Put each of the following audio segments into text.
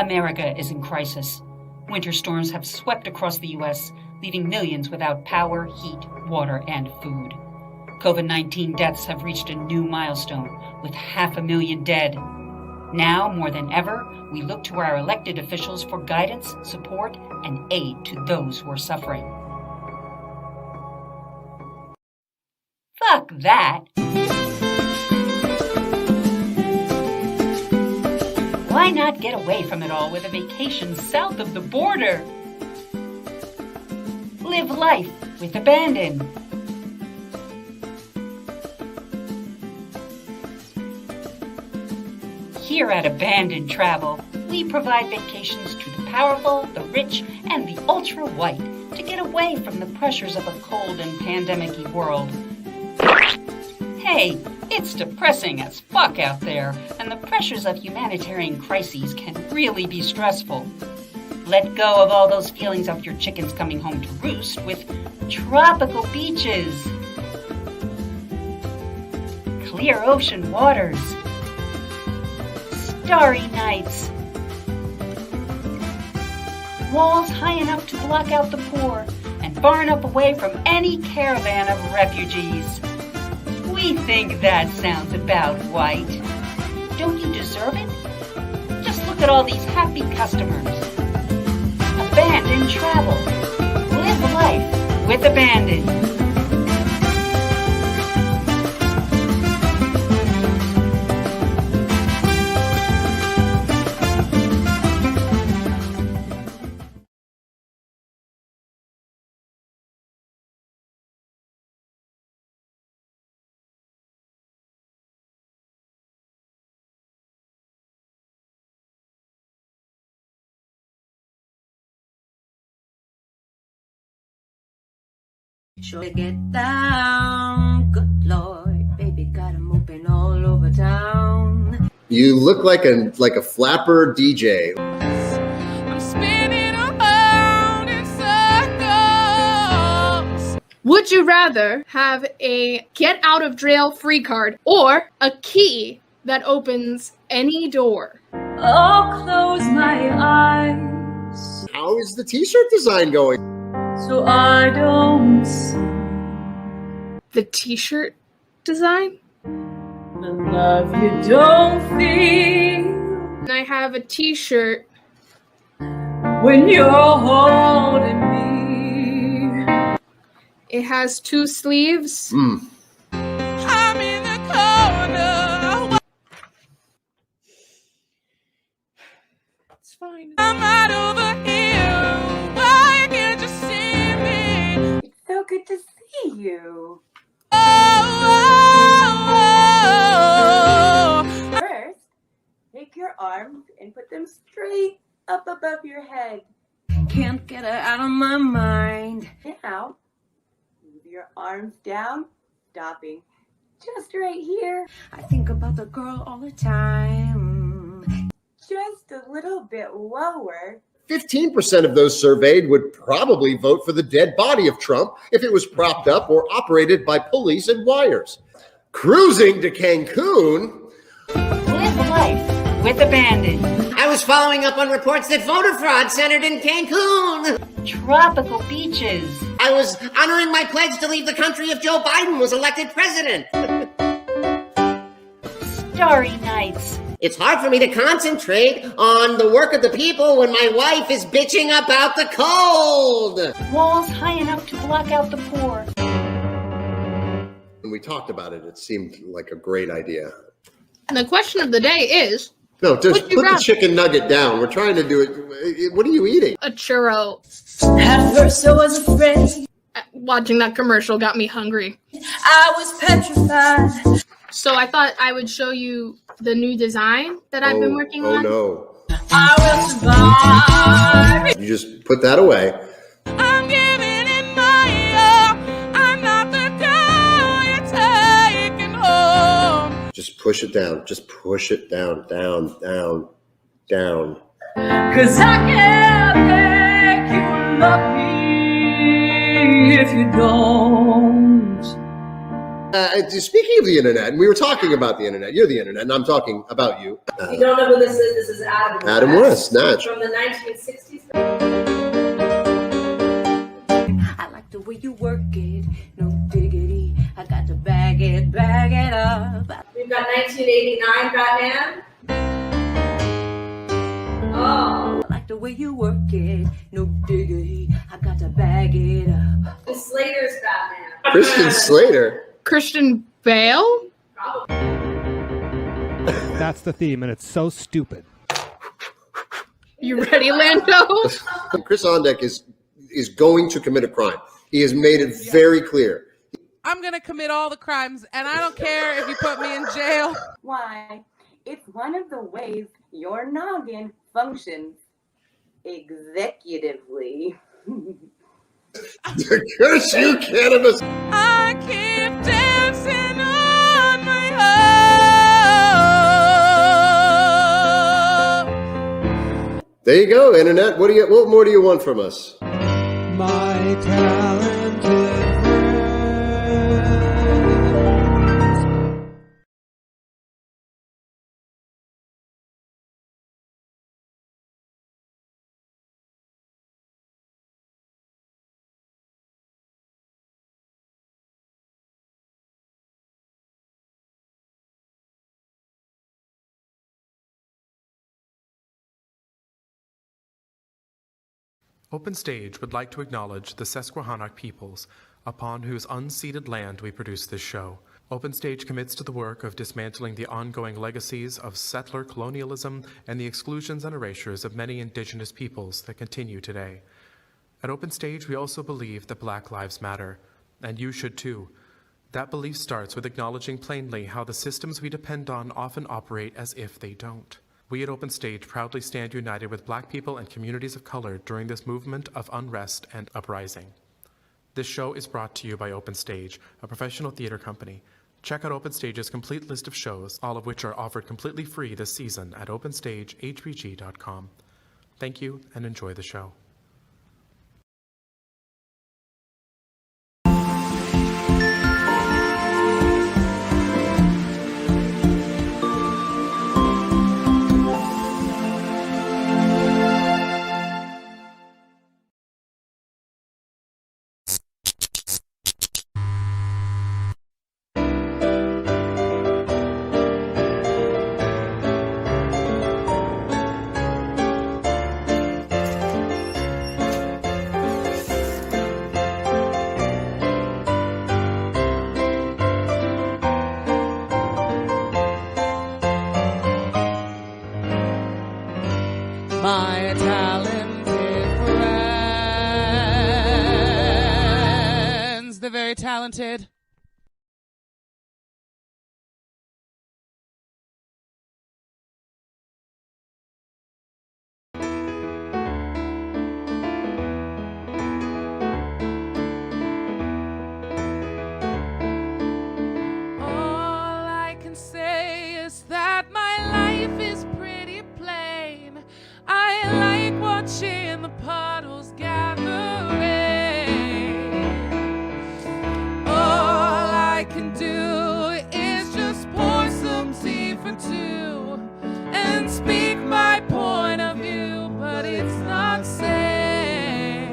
America is in crisis. Winter storms have swept across the U.S., leaving millions without power, heat, water, and food. COVID-19 deaths have reached a new milestone, with 500,000 dead. Now, more than ever, we look to our elected officials for guidance, support, and aid to those who are suffering. Fuck that! Why not get away from it all with a vacation south of the border? Live life with abandon. Here at Abandon Travel, we provide vacations to the powerful, the rich, and the ultra-white to get away from the pressures of a cold and pandemic-y world. Hey, it's depressing as fuck out there, and the pressures of humanitarian crises can really be stressful. Let go of all those feelings of your chickens coming home to roost with tropical beaches, clear ocean waters, starry nights, walls high enough to block out the poor, and far enough away from any caravan of refugees. We think that sounds about right. Don't you deserve it? Just look at all these happy customers. Abandon travel. Live life with abandon. Sure get down, good Lord, baby got 'em open all over town. You look like a flapper DJ. I'm spinning around in circles. Would you rather have a get out of jail free card or a key that opens any door? I'll close my eyes How is the t-shirt design going? so I don't see The t-shirt design? the love you don't feel And I have a t-shirt. when you're holding me. It has 2 sleeves. I'm in the corner. It's fine. I'm right over here. Why can't you see me? It's so good to see you. Oh. First, take your arms and put them straight up above your head. Can't get her out of my mind. Now, move your arms down, stopping just right here. I think about the girl all the time. Just a little bit lower. 15% of those surveyed would probably vote for the dead body of Trump if it was propped up or operated by pulleys and wires. Cruising to Cancun. Live life with abandon. I was following up on reports that voter fraud centered in Cancun. Tropical beaches. I was honoring my pledge to leave the country if Joe Biden was elected president. Starry nights. It's hard for me to concentrate on the work of the people when my wife is bitching about the cold. Walls high enough to block out the poor. When we talked about it, it seemed like a great idea. And the question of the day is, No, just Would you put the rather- chicken nugget down. We're trying to do it. What are you eating? a churro. At first I was afraid. Watching that commercial got me hungry. I was petrified. So I thought I would show you the new design that I've been working on. Oh, no. I will survive. You just put that away. I'm giving it my all. I'm not the girl you're taking home. Just push it down. Just push it down, down, down, down. 'Cause I can't make you love me if you don't. Speaking of the internet, and we were talking about the internet. You're the internet, and I'm talking about you. If you don't know who this is, this is Adam. Adam West, Natch. From the 1960s. I like the way you work it, no diggity. I got to bag it up. We've got 1989 Batman. Oh. I like the way you work it, no diggity. I got to bag it up. The Slater's Batman. Christian Slater. Christian Bale? Probably. That's the theme, and it's so stupid. You ready, Lando? Chris Ondek is going to commit a crime. He has made it very clear. I'm going to commit all the crimes, and I don't care if you put me in jail. Why? It's one of the ways your noggin functions executively. Curse you, cannabis. I keep dancing on my own. There you go, internet. What more do you want from us? My talented friends. Open Stage would like to acknowledge the Susquehannock peoples, upon whose unceded land we produce this show. Open Stage commits to the work of dismantling the ongoing legacies of settler colonialism and the exclusions and erasures of many indigenous peoples that continue today. At Open Stage, we also believe that Black Lives Matter, and you should too. That belief starts with acknowledging plainly how the systems we depend on often operate as if they don't. We at Open Stage proudly stand united with Black people and communities of color during this movement of unrest and uprising. This show is brought to you by Open Stage, a professional theater company. Check out Open Stage's complete list of shows, all of which are offered completely free this season at openstagehbg.com. Thank you and enjoy the show. My talented friends. They're very talented. All I can say is that my life is pretty plain. I like watching the puddles gathering. All I can do is just pour some tea for two and speak my point of view, but it's not safe.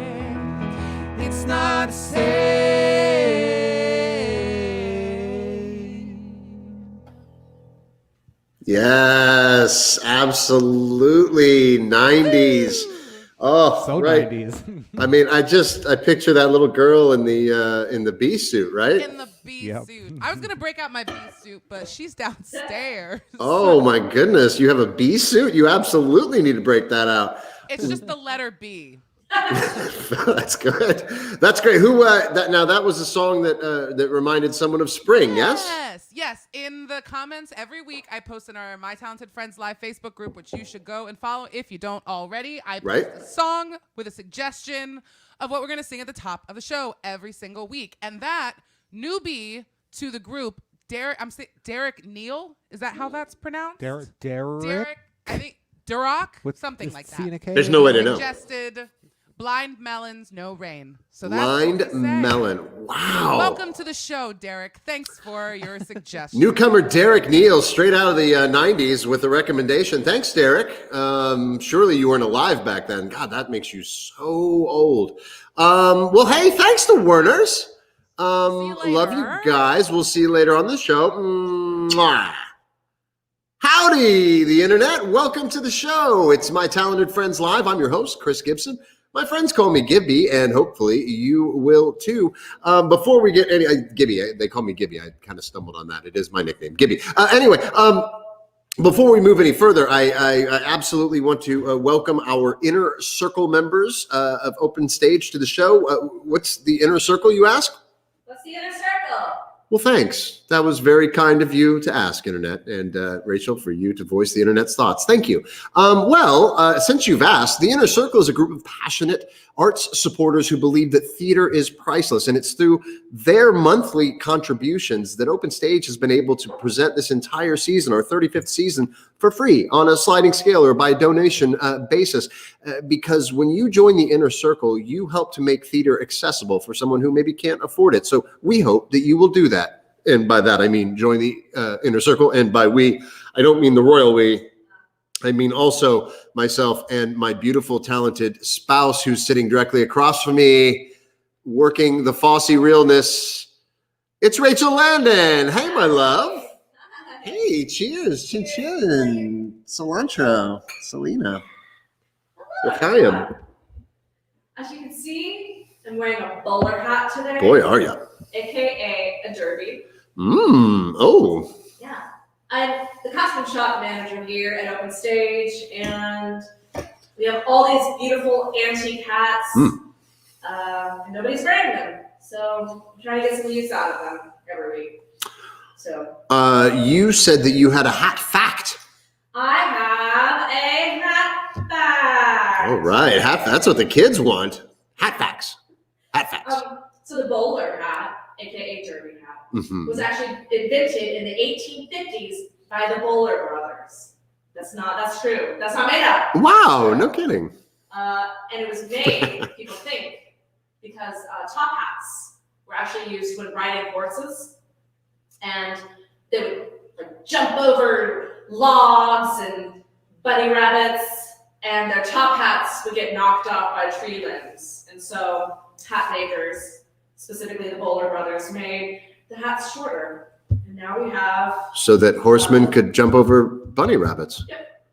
It's not safe. Yes, absolutely. 90s. Oh, So right. 90s. I mean, I picture that little girl in the bee suit, right? In the bee Yep. suit. I was gonna break out my bee suit, but she's downstairs. Oh my goodness, you have a bee suit? You absolutely need to break that out. It's just the letter B. That's good. That's great. Who that was a song that reminded someone of spring, yes? Yes. In the comments every week, I post in our My Talented Friends Live Facebook group, which you should go and follow if you don't already. I post a song with a suggestion of what we're going to sing at the top of the show every single week. And that newbie to the group, Derek Neal, is that how that's pronounced? Derek? I think Duroc, With something like C and a that. K? There's no way to know. Suggested Blind melons, no rain. So that's Blind what we say. melon. Wow. Welcome to the show, Derek. Thanks for your suggestion. Newcomer Derek Neal, straight out of the 90s with a recommendation. Thanks, Derek. Surely you weren't alive back then. God, that makes you so old. Well, hey, thanks to Werners. Love you guys. We'll see you later on the show. Mwah. Howdy, the internet. Welcome to the show. It's My Talented Friends Live. I'm your host, Chris Gibson. My friends call me Gibby, and hopefully you will too. Before we get any, Gibby, they call me Gibby. I kind of stumbled on that. It is my nickname, Gibby. Anyway, before we move any further, I absolutely want to welcome our Inner Circle members of Open Stage to the show. What's the Inner Circle, you ask? What's the inner circle? Well, thanks. That was very kind of you to ask, Internet, and Rachel, for you to voice the Internet's thoughts. Thank you. Since you've asked, the Inner Circle is a group of passionate arts supporters who believe that theater is priceless, and it's through their monthly contributions that Open Stage has been able to present this entire season, our 35th season, for free on a sliding scale or by donation basis. Because when you join the Inner Circle, you help to make theater accessible for someone who maybe can't afford it. So we hope that you will do that. And by that, I mean join the Inner Circle. And by we, I don't mean the royal we. I mean also myself and my beautiful, talented spouse who's sitting directly across from me, working the Fosse realness. It's Rachel Landon. Hey, my love. Hey, cheers. Chin chin. Cilantro. Selena. L'chaim. As you can see, I'm wearing a bowler hat today. Boy, are you. AKA a derby. Oh. Yeah. I'm the costume shop manager here at Open Stage, and we have all these beautiful antique hats. And nobody's wearing them. So I'm trying to get some use out of them every week. So you said that you had a hat fact. I have a hat fact. All right, that's what the kids want. Hat facts. Hat facts. So the bowler hat, aka derby hat, was actually invented in the 1850s by the Bowler brothers. That's true. That's not made up. Wow, no kidding. And it was made, people think, because top hats were actually used when riding horses, and they would like jump over logs and bunny rabbits, and their top hats would get knocked off by tree limbs. And so hat makers, specifically the Bowler brothers, made the hats shorter. And now we have... So that horsemen could jump over bunny rabbits. Yep.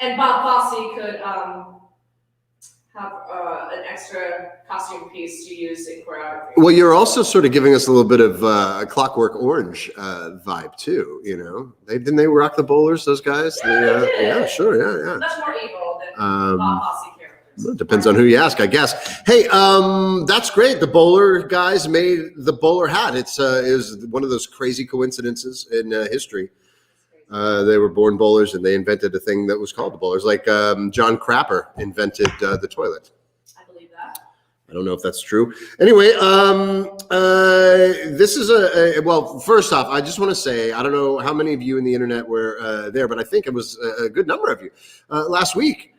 And Bob Fosse could have an extra costume piece to use in choreography. Well, you're also sort of giving us a little bit of a Clockwork Orange vibe too, you know? Didn't they rock the bowlers, those guys? Yeah, they did. Yeah, sure, yeah. Much more evil than Bob Fosse characters. Well, it depends on who you ask, I guess. Hey, that's great. The bowler guys made the bowler hat. It was one of those crazy coincidences in history. They were born bowlers, and they invented a thing that was called the bowlers, like John Crapper invented the toilet. I believe that. I don't know if that's true. Anyway, this is well, first off, I just want to say, I don't know how many of you in the internet were there, but I think it was a good number of you last week.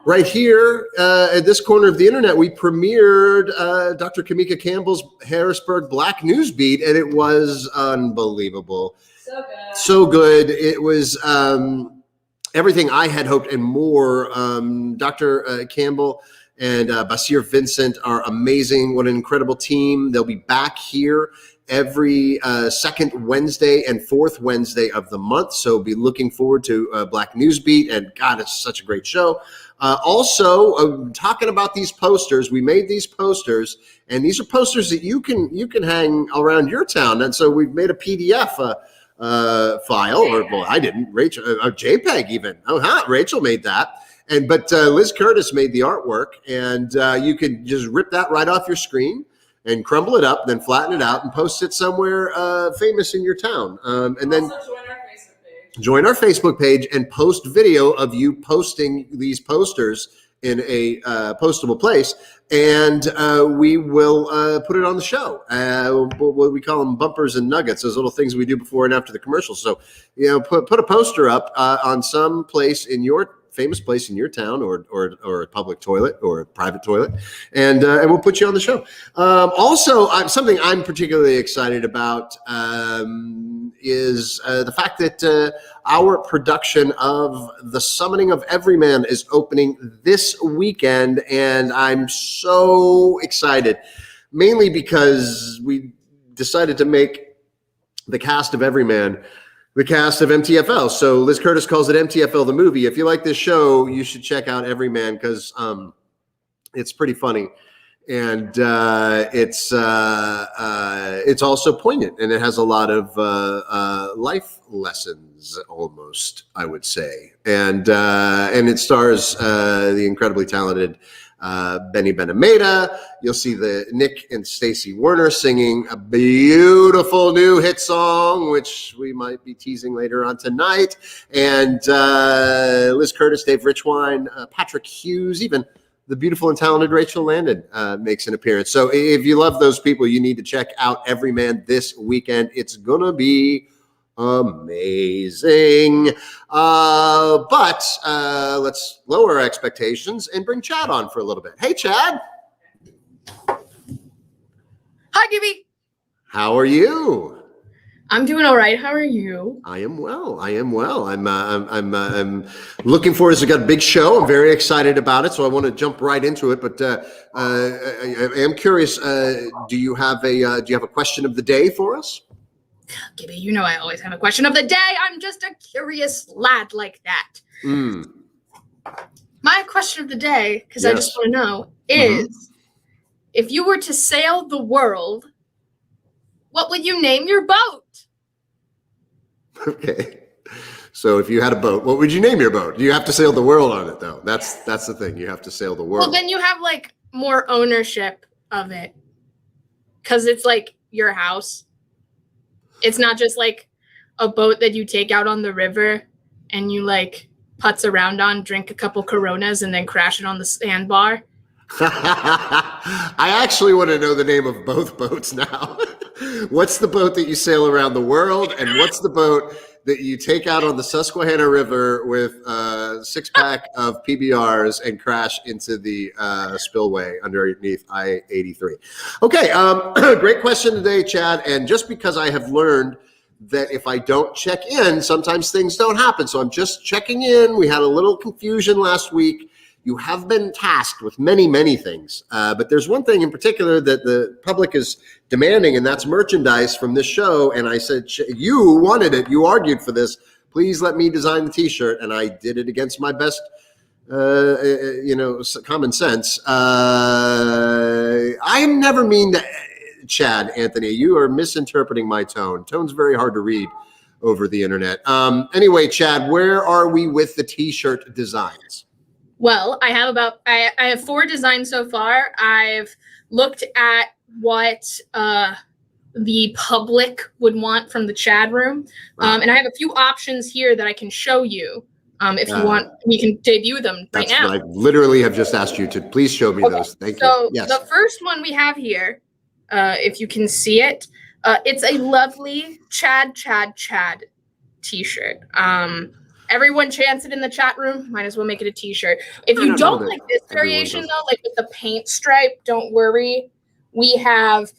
Right here at this corner of the internet, we premiered Dr. Kamika Campbell's Harrisburg Black News Beat, and it was unbelievable. So good. So good. It was everything I had hoped and more. Dr. Campbell and Basir Vincent are amazing. What an incredible team. They'll be back here every second Wednesday and fourth Wednesday of the month. So be looking forward to Black News Beat. And God, it's such a great show. Also, talking about these posters, we made these posters, and these are posters that you can hang around your town. And so we've made a PDF file, or well, I didn't. Rachel, a JPEG even. Rachel made that. But Liz Curtis made the artwork, and you could just rip that right off your screen and crumble it up, then flatten it out and post it somewhere famous in your town. And then join our Facebook page and post video of you posting these posters in a postable place, and we will put it on the show. What we call them bumpers and nuggets, those little things we do before and after the commercials. So, put a poster up on some place in your famous place in your town or a public toilet or a private toilet, and we'll put you on the show. Also, something I'm particularly excited about is the fact that our production of The Summoning of Everyman is opening this weekend, and I'm so excited, mainly because we decided to make the cast of Everyman the cast of MTFL. So Liz Curtis calls it MTFL the movie. If you like this show, you should check out Everyman because it's pretty funny. And it's also poignant, and it has a lot of life lessons, almost, I would say. And it stars the incredibly talented Benny Benameda. You'll see the Nick and Stacey Werner singing a beautiful new hit song, which we might be teasing later on tonight. And Liz Curtis, Dave Richwine, Patrick Hughes, even the beautiful and talented Rachel Landon makes an appearance. So if you love those people, you need to check out Everyman this weekend. It's going to be amazing. But let's lower our expectations and bring Chad on for a little bit. Hey, Chad. Hi, Gibby. How are you? I'm doing all right. How are you? I am well. I'm looking forward to it. We've got a big show. I'm very excited about it, so I want to jump right into it. But I am curious. Do you have a question of the day for us? Gibby, you know I always have a question of the day. I'm just a curious lad like that. My question of the day, because I just want to know, is if you were to sail the world, what would you name your boat? Okay. So if you had a boat, what would you name your boat? You have to sail the world on it, though. That's the thing. You have to sail the world. Well, then you have like more ownership of it, because it's like your house. It's not just like a boat that you take out on the river and you like putz around on, drink a couple Coronas, and then crash it on the sandbar. I actually want to know the name of both boats now. What's the boat that you sail around the world, and what's the boat that you take out on the Susquehanna River with a six-pack of PBRs and crash into the spillway underneath I-83? Okay, great question today, Chad. And just because I have learned that if I don't check in, sometimes things don't happen. So I'm just checking in. We had a little confusion last week. You have been tasked with many, many things. But there's one thing in particular that the public is demanding, and that's merchandise from this show. And I said, you wanted it. You argued for this. Please let me design the T-shirt. And I did it against my best, common sense. I am never mean to Chad, Anthony. You are misinterpreting my tone. Tone's very hard to read over the internet. Anyway, Chad, where are we with the T-shirt designs? Well, I have 4 designs so far. I've looked at what the public would want from the Chad room. And I have a few options here that I can show you. If you want, we can debut them right now. I literally have just asked you to please show me those. Thank you. So the first one we have here, if you can see it, it's a lovely Chad T-shirt. Everyone chants it in the chat room. Might as well make it a T-shirt. If you don't like this variation, though, like with the paint stripe, don't worry. We have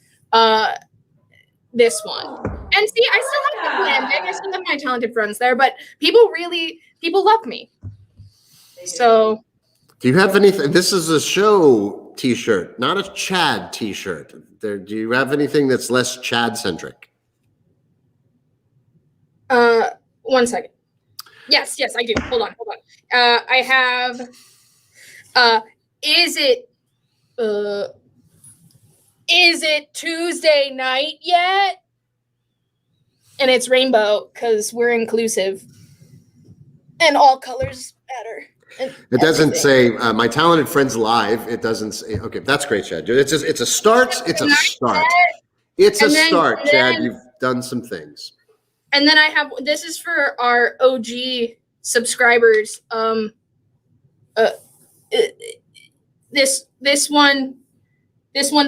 this one. And see, I still have the blending. I still have my talented friends there, but people love me. So. Do you have anything? This is a show T-shirt, not a Chad T-shirt. Do you have anything that's less Chad-centric? 1 second. Yes, I do. Hold on. I have, is it Tuesday night yet? And it's rainbow because we're inclusive and all colors matter. It doesn't say my talented friends live. It doesn't say, okay, that's great, Chad. It's a start. It's a start. It's a start, Chad. You've done some things. And then I have, this is for our OG subscribers. This one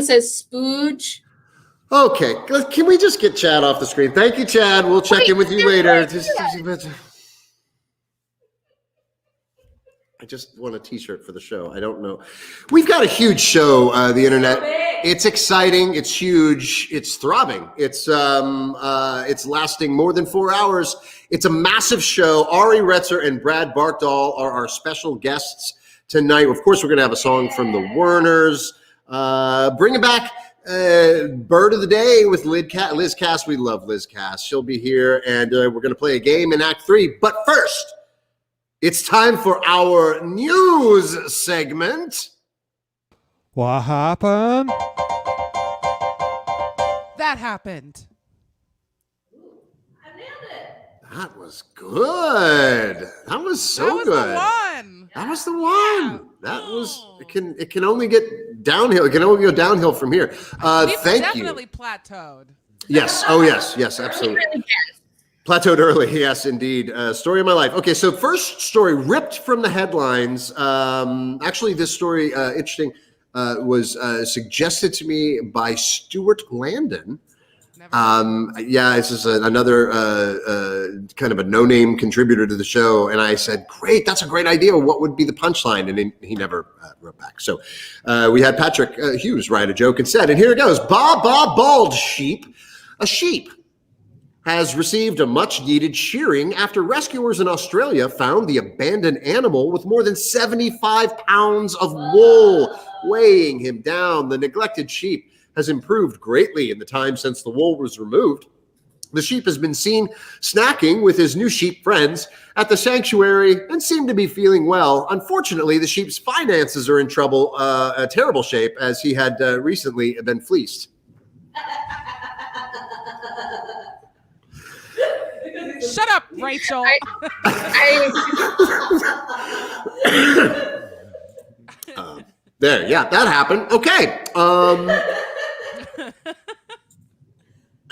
says Spooge. Okay, can we just get Chad off the screen? Thank you, Chad. We'll check in with you later. I just want a t-shirt for the show. I don't know. We've got a huge show, the internet. It's exciting. It's huge. It's throbbing. It's lasting more than 4 hours. It's a massive show. Ari Retzer and Brad Barkdoll are our special guests tonight. Of course, we're going to have a song from the Werners. Bringing back Bird of the Day with Liz Cass. We love Liz Cass. She'll be here, and we're going to play a game in Act 3. But first, it's time for our news segment. What happened? That happened. I nailed it. That was good. That was so good. The one. That was the one. That was. It can only get downhill. It can only go downhill from here. Thank you. Definitely plateaued. Yes. Oh yes. Yes. Absolutely. Plateaued early, yes, indeed. Story of my life. Okay, so first story ripped from the headlines. Actually, this story, interesting, was suggested to me by Stuart Landon. Yeah, this is another kind of a no-name contributor to the show, and I said, "Great, that's a great idea. What would be the punchline?" And he never wrote back. So we had Patrick Hughes write a joke and said, and here it goes: "Ba bald sheep, a sheep has received a much-needed shearing after rescuers in Australia found the abandoned animal with more than 75 pounds of wool weighing him down. The neglected sheep has improved greatly in the time since the wool was removed. The sheep has been seen snacking with his new sheep friends at the sanctuary and seemed to be feeling well. Unfortunately, the sheep's finances are in terrible shape, as he had recently been fleeced." Shut up, Rachel. There, yeah, that happened. Okay.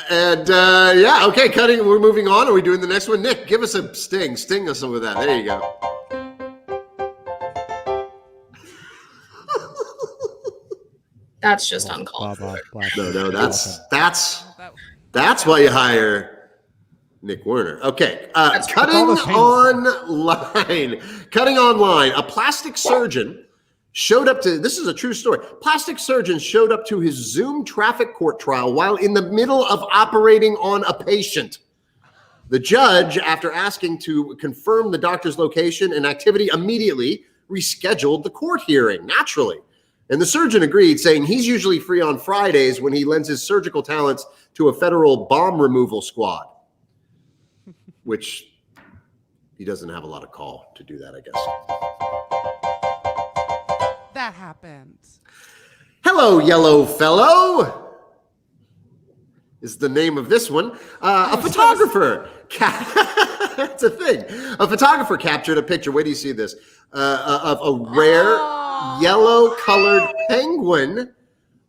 And yeah, okay, cutting. We're moving on. Are we doing the next one? Nick, give us a sting. Sting us with that. There you go. That's just uncalled for. No, that's why you hire Nick Werner. Okay, cutting online. A plastic surgeon showed up to, this is a true story. Plastic surgeon showed up to his Zoom traffic court trial while in the middle of operating on a patient. The judge, after asking to confirm the doctor's location and activity, immediately rescheduled the court hearing, naturally. And the surgeon agreed, saying he's usually free on Fridays when he lends his surgical talents to a federal bomb removal squad. Which he doesn't have a lot of call to do that, I guess. That happened. Hello, yellow fellow is the name of this one. A photographer. That's a thing. A photographer captured a picture. Wait till you see this. Of a rare yellow-colored penguin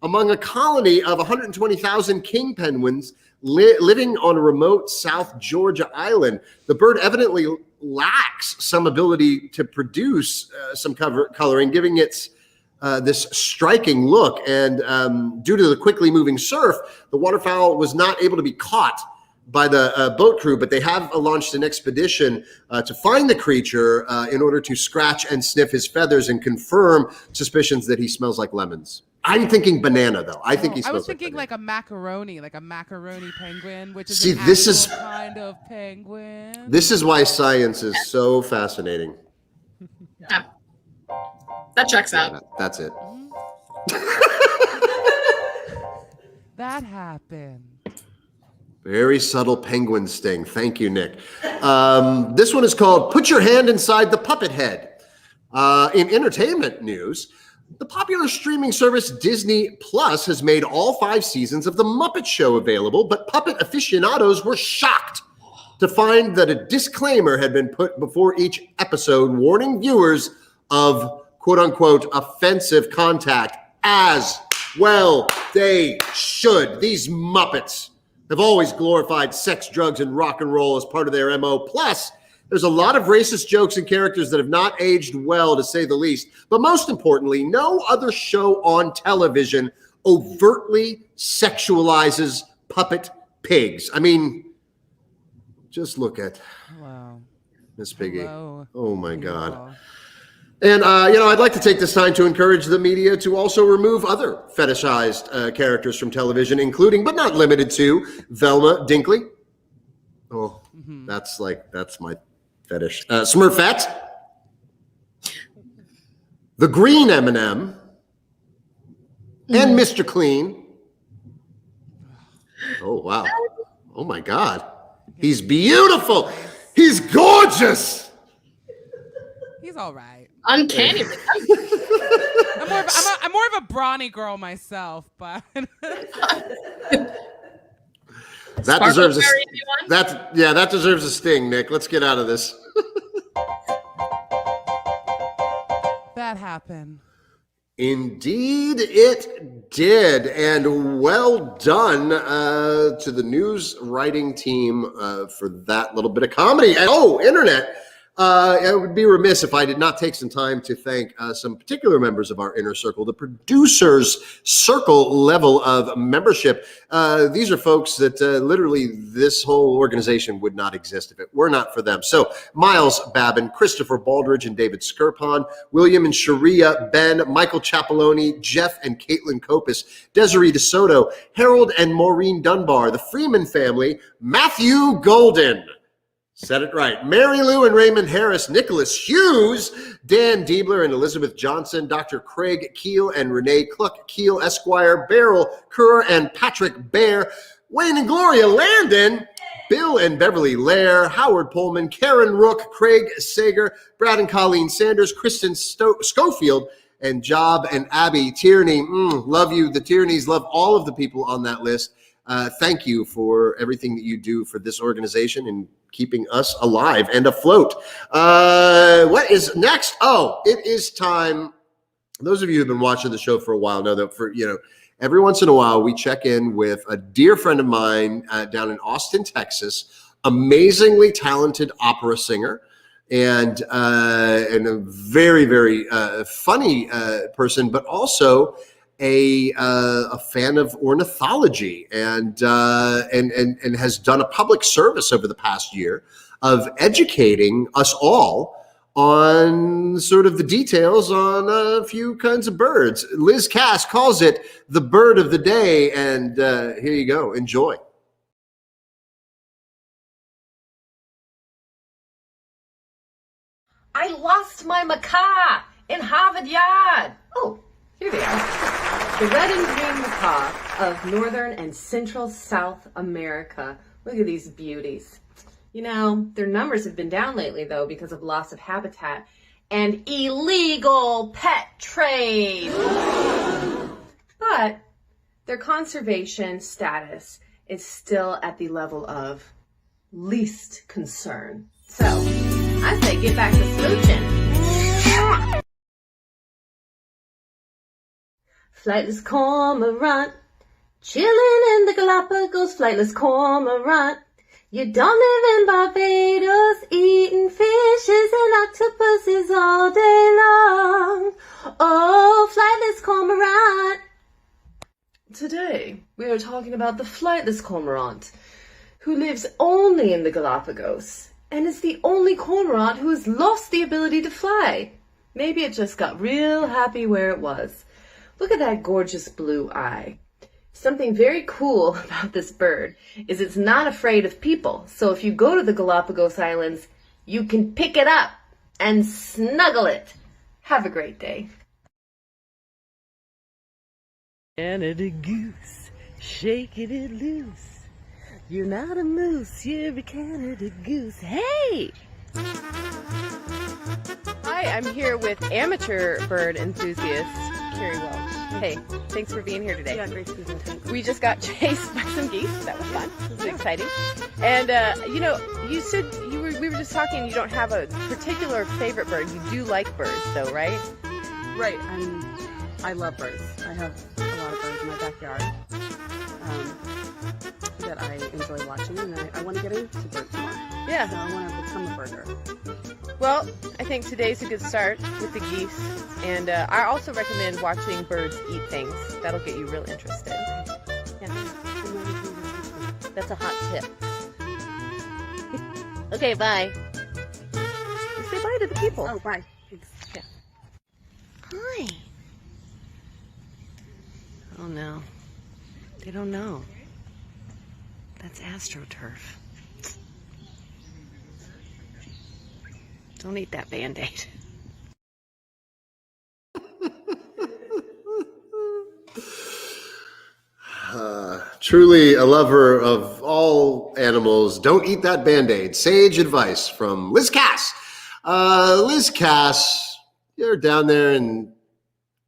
among a colony of 120,000 king penguins living on a remote South Georgia island. The bird evidently lacks some ability to produce some coloring, giving it this striking look. And due to the quickly moving surf, the waterfowl was not able to be caught by the boat crew, but they have launched an expedition to find the creature in order to scratch and sniff his feathers and confirm suspicions that he smells like lemons. I'm thinking banana, though. I think he smells I was thinking like a macaroni penguin, which is this is kind of penguin. This is why science is so fascinating. Yeah. That checks out. That's it. That happened. Very subtle penguin sting. Thank you, Nick. This one is called Put Your Hand Inside the Puppet Head. In entertainment news, the popular streaming service Disney Plus has made all 5 seasons of The Muppet Show available, but puppet aficionados were shocked to find that a disclaimer had been put before each episode warning viewers of quote-unquote offensive contact, as well they should. These Muppets have always glorified sex, drugs, and rock and roll as part of their MO. Plus, there's a lot of racist jokes and characters that have not aged well, to say the least. But most importantly, no other show on television overtly sexualizes puppet pigs. I mean, just look at Miss Piggy. Hello. Oh, my God. And, I'd like to take this time to encourage the media to also remove other fetishized characters from television, including, but not limited to, Velma Dinkley. Oh, that's my fetish. Smurfette. The Green M&M. And Mr. Clean. Oh, wow. Oh, my God. He's beautiful. He's gorgeous. He's all right. Uncanny. I'm more of a brawny girl myself, but that deserves that deserves a sting, Nick. Let's get out of this. That happened. Indeed, it did, and well done to the news writing team for that little bit of comedy. And internet. I would be remiss if I did not take some time to thank some particular members of our inner circle, the producers circle level of membership. These are folks that literally this whole organization would not exist if it were not for them. So Miles Babin, Christopher Baldridge and David Skirpon, William and Sharia, Ben, Michael Ciappelloni, Jeff and Caitlin Copus, Desiree DeSoto, Harold and Maureen Dunbar, the Freeman family, Matthew Golden. Said it right. Mary Lou and Raymond Harris, Nicholas Hughes, Dan Diebler and Elizabeth Johnson, Dr. Craig Keel and Renee Cluck Keel, Esquire, Beryl Kerr and Patrick Bear, Wayne and Gloria Landon, Bill and Beverly Lair, Howard Pullman, Karen Rook, Craig Sager, Brad and Colleen Sanders, Kristen Schofield, and Job and Abby Tierney. Love you. The Tierneys love all of the people on that list. Thank you for everything that you do for this organization and keeping us alive and afloat. What is next? Oh, it is time. Those of you who've been watching the show for a while know that every once in a while we check in with a dear friend of mine down in Austin, Texas, amazingly talented opera singer and a very, very funny person, but also a fan of ornithology and has done a public service over the past year of educating us all on sort of the details on a few kinds of birds. Liz Cass calls it the bird of the day, and here you go. Enjoy. I lost my macaw in Harvard Yard. Oh, here they are. The red and green macaw of northern and central South America. Look at these beauties. You know, their numbers have been down lately, though, because of loss of habitat and illegal pet trade. But their conservation status is still at the level of least concern. So, I say get back to smooching. Flightless cormorant, chilling in the Galapagos, flightless cormorant. You don't live in Barbados, eating fishes and octopuses all day long. Oh, flightless cormorant. Today, we are talking about the flightless cormorant, who lives only in the Galapagos, and is the only cormorant who has lost the ability to fly. Maybe it just got real happy where it was. Look at that gorgeous blue eye. Something very cool about this bird is it's not afraid of people. So if you go to the Galapagos Islands, you can pick it up and snuggle it. Have a great day. Canada goose, shaking it loose. You're not a moose, you're a Canada goose. Hey! Hi, I'm here with amateur bird enthusiast Carrie Welch. Hey, thanks for being here today. Yeah, great season. We just got chased by some geese. That was fun. It was exciting. And you said we were just talking. You don't have a particular favorite bird. You do like birds, though, right? Right. I love birds. I have a lot of birds in my backyard that I enjoy watching, and I want to get into birds more. Yeah. So I want to become a birder. Well, I think today's a good start with the geese, and I also recommend watching birds eat things. That'll get you real interested. Yeah. That's a hot tip. Okay, bye. Say bye to the people. Oh, bye. Yeah. Hi. Oh no. They don't know. That's AstroTurf. Don't eat that Band-Aid. Truly a lover of all animals. Don't eat that Band-Aid. Sage advice from Liz Cass. Liz Cass, you're down there in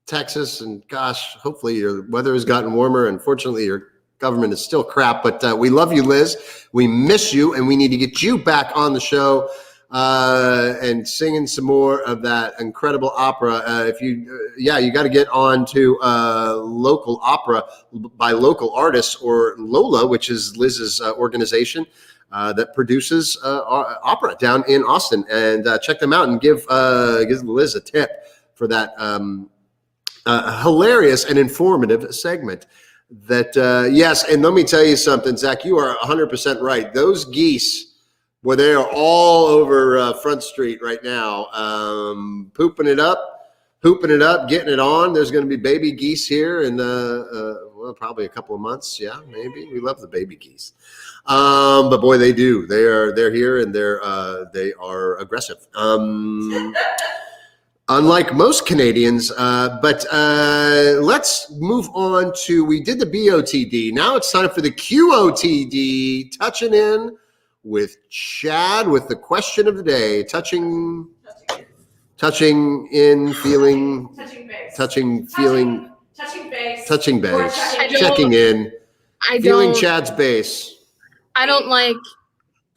Texas, and gosh, hopefully your weather has gotten warmer. Unfortunately, your government is still crap, but we love you, Liz. We miss you, and we need to get you back on the show and singing some more of that incredible opera. You got to get on to local opera by local artists, or Lola, which is Liz's organization that produces opera down in Austin, and check them out and give Liz a tip for that hilarious and informative segment. Yes, and let me tell you something, Zach, you are 100% right. Those geese, well, they are all over Front Street right now, pooping it up, getting it on. There's going to be baby geese here in probably a couple of months. Yeah, maybe. We love the baby geese, but boy, they do. They're here, and they are aggressive. Unlike most Canadians, but let's move on to. We did the BOTD. Now it's time for the QOTD. Touching in with Chad with the question of the day. Touching in, feeling, touching base, checking in, feeling Chad's base. I don't like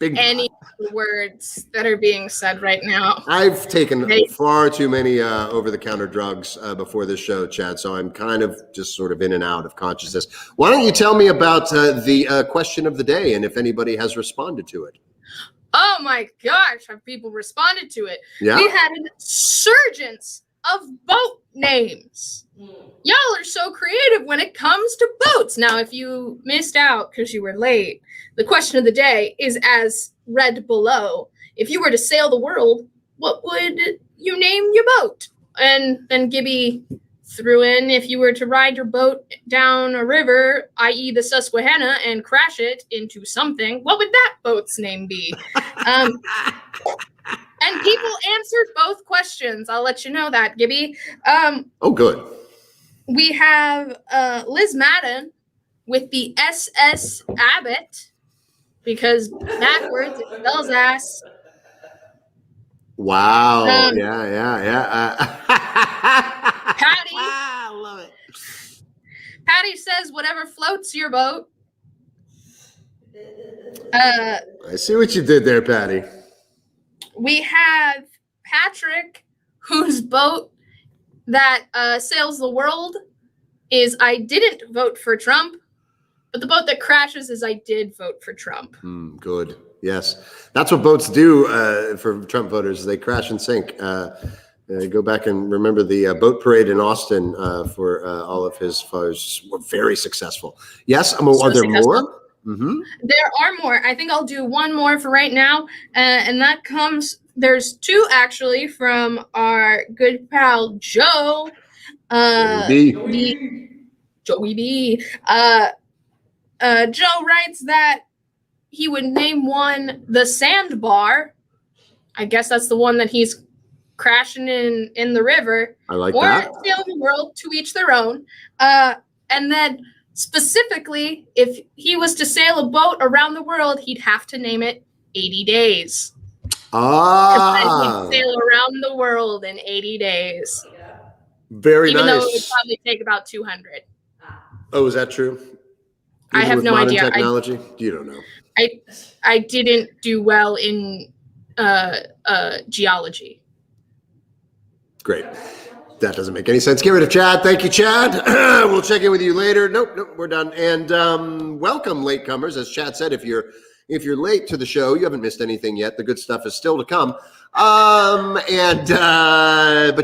any words that are being said right now. I've taken far too many over-the-counter drugs before this show, Chad, so I'm kind of just sort of in and out of consciousness. Why don't you tell me about the question of the day, and if anybody has responded to it? Oh my gosh, have people responded to it? Yeah. We had an insurgence of boat names. Y'all are so creative when it comes to boats. Now, if you missed out because you were late, the question of the day is as read below. If you were to sail the world, what would you name your boat? And then Gibby threw in, if you were to ride your boat down a river, i.e. the Susquehanna, and crash it into something, what would that boat's name be? And people answered both questions. I'll let you know that, Gibby. Oh, good. We have Liz Madden with the SS Abbott, because backwards it spells ass. Wow. Yeah. Patty. I love it. Patty says, whatever floats your boat. I see what you did there, Patty. We have Patrick, whose boat that sails the world is I didn't vote for Trump, but the boat that crashes is I did vote for Trump. Good. Yes. That's what boats do for Trump voters. They crash and sink. Go back and remember the boat parade in Austin for all of his foes. Were very successful. Yes. Are there more? Mm-hmm. There are more. I think I'll do one more for right now. And that comes, there's two actually from our good pal, Joe. Joey B. Joe writes that he would name one the Sandbar. I guess that's the one that he's crashing in the river. I like that. Or sail the world, to each their own. And then specifically, if he was to sail a boat around the world, he'd have to name it 80 Days. He'd sail around the world in 80 days. Very Even nice. though it would probably take about 200. Oh, is that true? I have no idea. Technology? You don't know. I didn't do well in geology. Great. That doesn't make any sense. Get rid of Chad. Thank you, Chad. We'll check in with you later. Nope, we're done. And welcome, latecomers. As Chad said, if you're late to the show, you haven't missed anything yet. The good stuff is still to come. But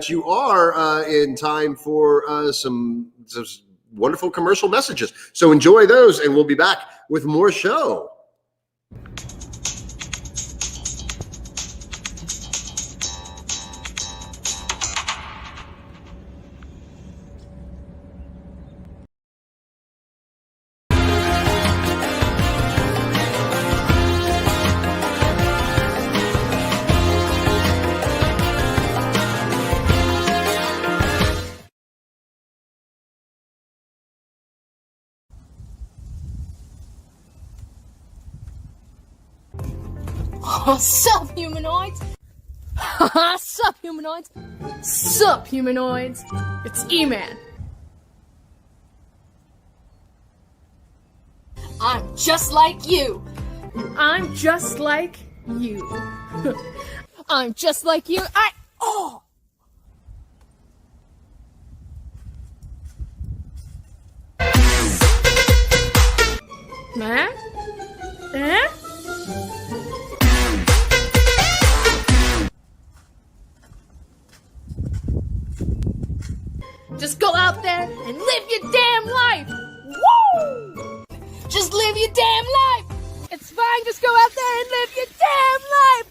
you are in time for some wonderful commercial messages. So enjoy those, and we'll be back with more show. Sup, humanoids? Sup, humanoids? Sup, humanoids? It's E-Man. I'm just like you. I'm just like you. I'm just like you. Just go out there and live your damn life! Woo! Just live your damn life! It's fine, just go out there and live your damn life!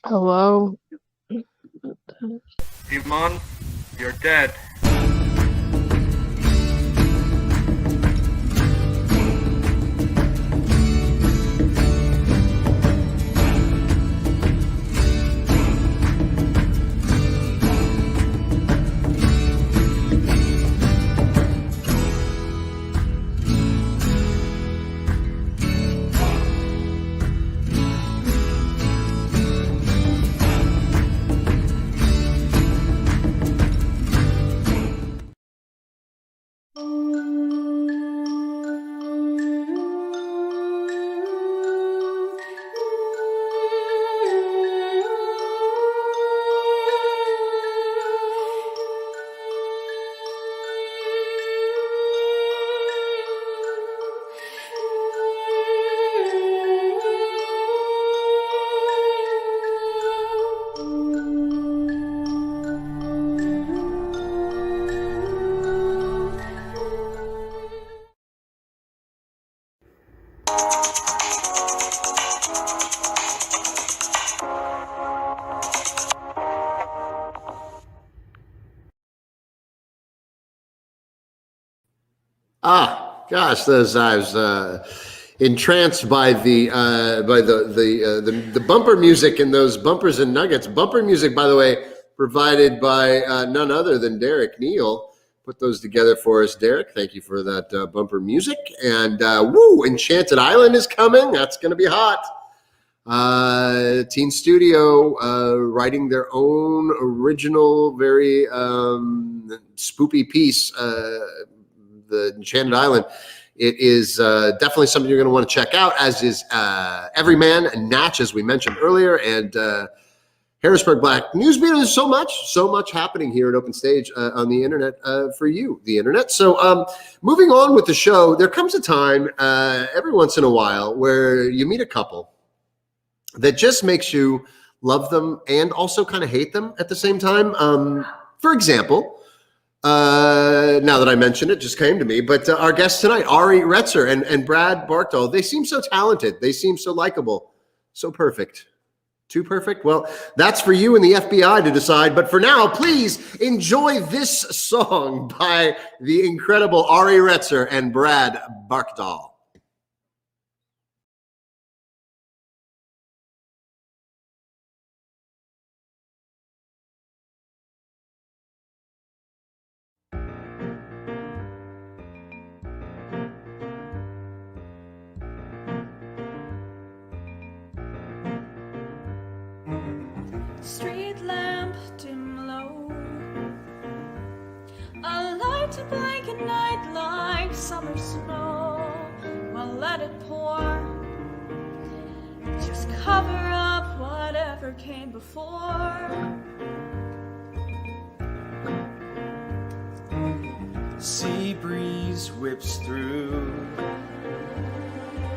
Hello? Demon, you're dead. Gosh, those I was entranced by the bumper music and those bumpers and nuggets. Bumper music, by the way, provided by none other than Derek Neal. Put those together for us, Derek. Thank you for that bumper music. And Enchanted Island is coming. That's going to be hot. Teen Studio writing their own original, very spoopy piece. The Enchanted Island. It is definitely something you're going to want to check out, as is Everyman and Natch, as we mentioned earlier, and Harrisburg Black News Beat. There's so much happening here at Open Stage on the internet for you, the internet. So moving on with the show, there comes a time every once in a while where you meet a couple that just makes you love them and also kind of hate them at the same time. For example, now that I mentioned it, just came to me, but our guests tonight, Ari Retzer and Brad Barkdoll, they seem so talented. They seem so likable, so perfect. Too perfect? Well, that's for you and the FBI to decide. But for now, please enjoy this song by the incredible Ari Retzer and Brad Barkdoll. Street lamp dim low, a light to blanket night like summer snow. Well, let it pour, just cover up whatever came before. Sea breeze whips through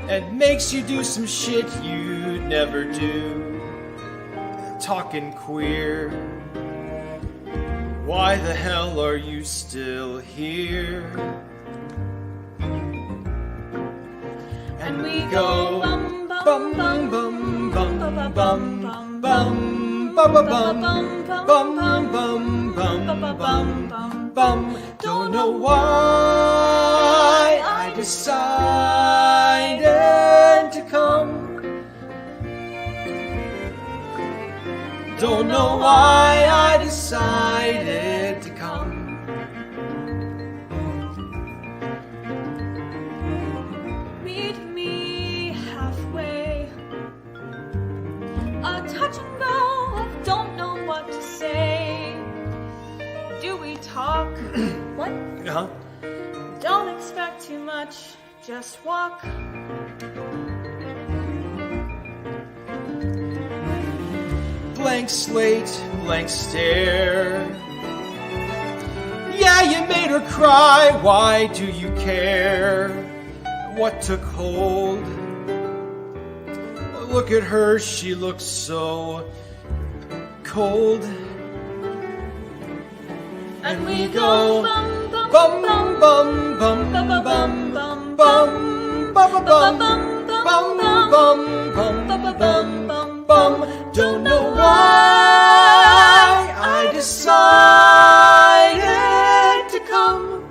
and makes you do some shit you'd never do. Talking queer, why the hell are you still here? And we go bum bum bum bum bum bum bum bum bum bum bum bum bum bum. Don't know why I decided to come. Don't know why I decided to come. Meet me halfway. A touch and go of don't know what to say. Do we talk? What? Uh-huh. Don't expect too much, just walk. Blank slate, blank stare. Yeah, you made her cry, why do you care? What took hold? Look at her, she looks so cold. And we go bum bum bum bum bum bum bum bum bum bum bum bum bum. Don't know why I decided to come.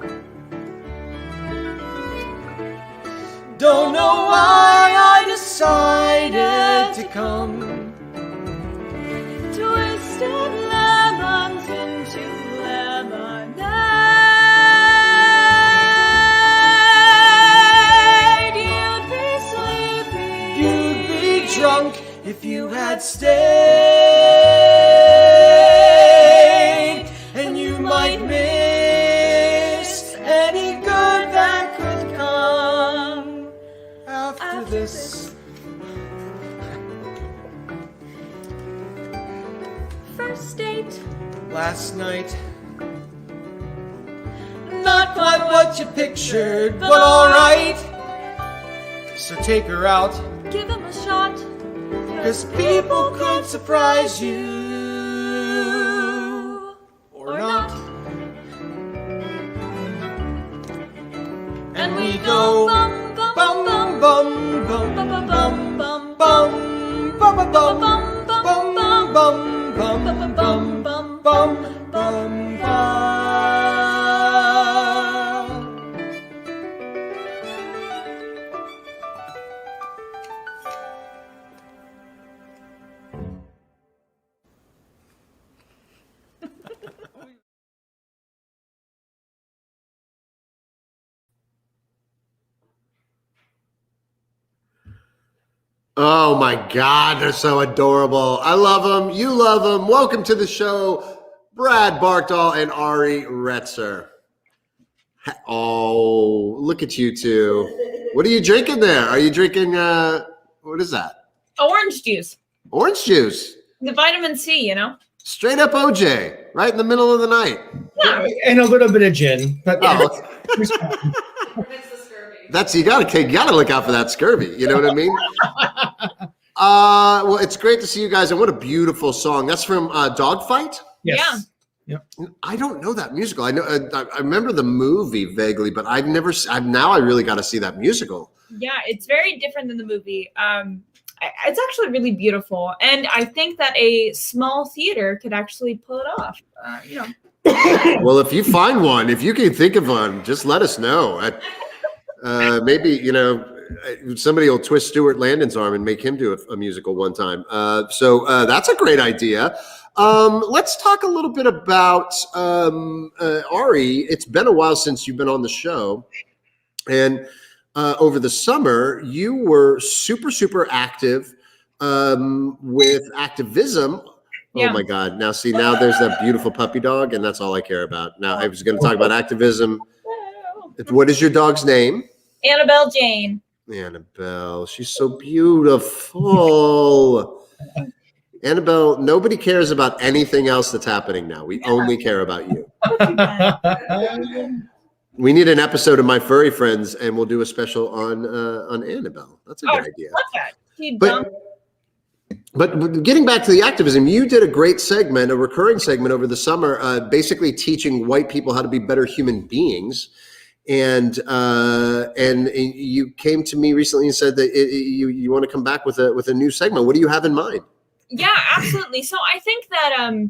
Don't know why I decided to come. Twisted lemons into lemonade. You'd be sleepy. You'd be drunk if you had stayed, and you might miss any good that could come after this. First date. Last night, not quite what you pictured, but alright. So take her out, Give him a shot. 'cause people could surprise you. Or not. And we go bum bum bum bum bum bum bum bum bum bum bum bum bum bum bum bum bum. Oh my God, they're so adorable. I love them. You love them. Welcome to the show, Brad Barkdoll and Ari Retzer. Oh, look at you two. What are you drinking there? Are you drinking, what is that? Orange juice. Orange juice. The vitamin C, you know? Straight up OJ, right in the middle of the night. Yeah. And a little bit of gin. But That's you gotta look out for that scurvy. You know what I mean? Well, it's great to see you guys, and what a beautiful song. That's from Dogfight. Yes. Yeah. Yep. I don't know that musical. I know I remember the movie vaguely, but I've never. Now I really got to see that musical. Yeah, it's very different than the movie. It's actually really beautiful, and I think that a small theater could actually pull it off. You know. Well, if you find one, if you can think of one, just let us know. Maybe somebody will twist Stuart Landon's arm and make him do a musical one time. So that's a great idea. Let's talk a little bit about Ari. It's been a while since you've been on the show, and over the summer you were super active with Activism. Yeah. Oh my God! Now there's that beautiful puppy dog, and that's all I care about. Now I was going to talk about Activism. What is your dog's name? Annabelle Jane. Annabelle, she's so beautiful. Annabelle, nobody cares about anything else that's happening now. We only care about you. We need an episode of My Furry Friends, and we'll do a special on Annabelle. That's a good idea. But getting back to the activism, you did a great segment, a recurring segment over the summer, basically teaching white people how to be better human beings. And you came to me recently and said that you want to come back with a new segment. What do you have in mind? Yeah, absolutely. So I think that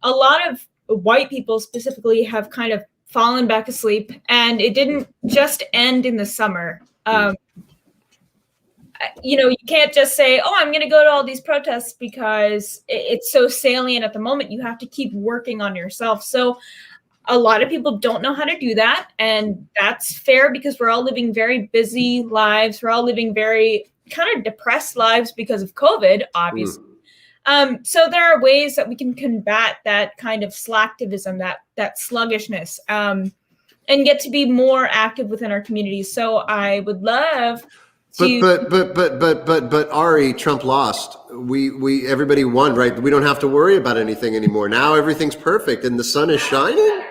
a lot of white people specifically have kind of fallen back asleep, and it didn't just end in the summer. you can't just say, oh, I'm going to go to all these protests because it's so salient at the moment. You have to keep working on yourself. So a lot of people don't know how to do that. And that's fair because we're all living very busy lives. We're all living very kind of depressed lives because of COVID, obviously. So there are ways that we can combat that kind of slacktivism, that sluggishness, and get to be more active within our communities. So I would love to. But Ari, Trump lost. We everybody won, right? We don't have to worry about anything anymore. Now everything's perfect and the sun is shining.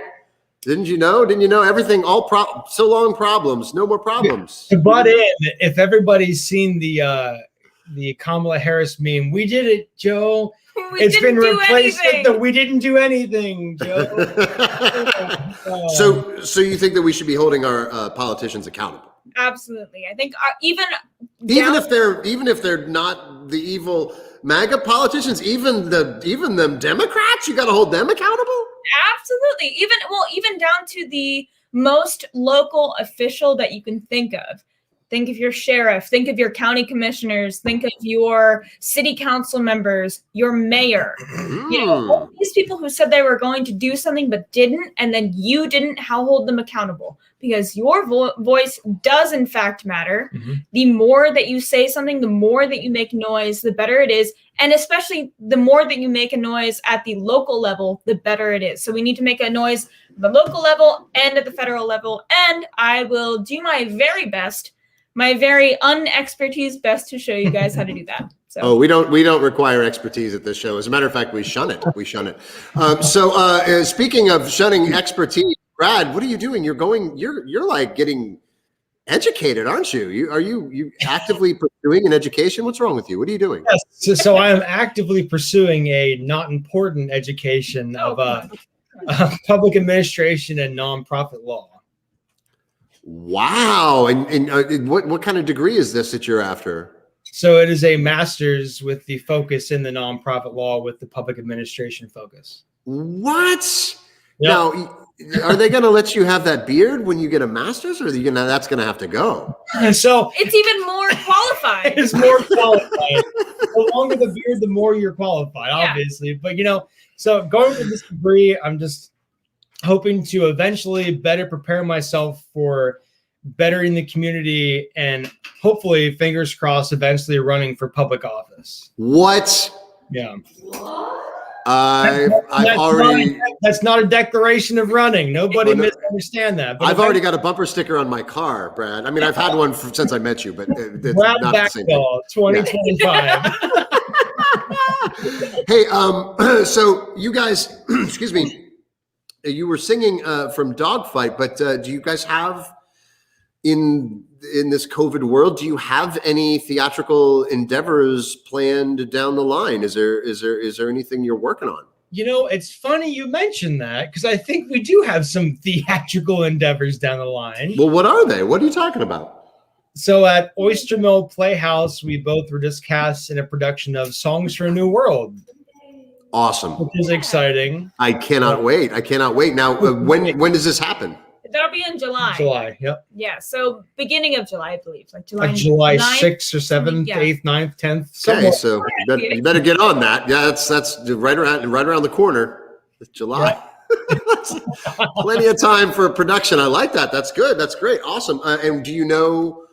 Didn't you know? Everything, so long problems, no more problems. To butt in, if everybody's seen the Kamala Harris meme, we did it, Joe. It's been replaced with the "we didn't do anything," Joe. So you think that we should be holding our politicians accountable? Absolutely. I think even if they're not the evil MAGA politicians, even them Democrats, you got to hold them accountable. Absolutely. Even down to the most local official that you can think of. Think of your sheriff, think of your county commissioners, think of your city council members, your mayor. All these people who said they were going to do something but didn't, and then you didn't, how hold them accountable? Because your voice does in fact matter. The more that you say something, the more that you make noise, the better it is. And especially the more that you make a noise at the local level, the better it is. So we need to make a noise at the local level and at the federal level. And I will do my very best, my very unexpertise best to show you guys how to do that. So. Oh, we don't require expertise at this show. As a matter of fact, we shun it. So speaking of shunning expertise, Brad, what are you doing? You're like getting educated, aren't you? Are you actively pursuing an education? What's wrong with you? What are you doing? Yes, so I am actively pursuing a not important education of public administration and nonprofit law. Wow. And what kind of degree is this that you're after? So it is a master's with the focus in the nonprofit law with the public administration focus. What? Yep. Now, are they going to let you have that beard when you get a master's, or are that's going to have to go? And so it's even more qualified. It's more qualified. The longer the beard, the more you're qualified, obviously. But, so going for this degree, I'm just hoping to eventually better prepare myself for bettering the community and hopefully, fingers crossed, eventually running for public office. What? Yeah. That's not a declaration of running. Nobody misunderstand that. But I've already got a bumper sticker on my car, Brad. I mean, I've had one since I met you, but it's Brad not the same thing. 2025. Hey, so you guys, excuse me, you were singing from Dogfight, but do you guys have in this COVID world, do you have any theatrical endeavors planned down the line? Is there anything you're working on? It's funny you mentioned that because I think we do have some theatrical endeavors down the line. Well, what are they? What are you talking about? So at Oyster Mill Playhouse, we both were just cast in a production of Songs for a New World. Awesome. Which is exciting. I cannot wait. Now, when does this happen? That'll be in July. July, yep. Yeah, so beginning of July, I believe. Like July 6th or 7th, 8th, 9th, 10th. Okay, so you better get on that. Yeah, that's right around the corner. It's July. Yeah. Plenty of time for production. I like that. That's good. That's great. Awesome. And do you know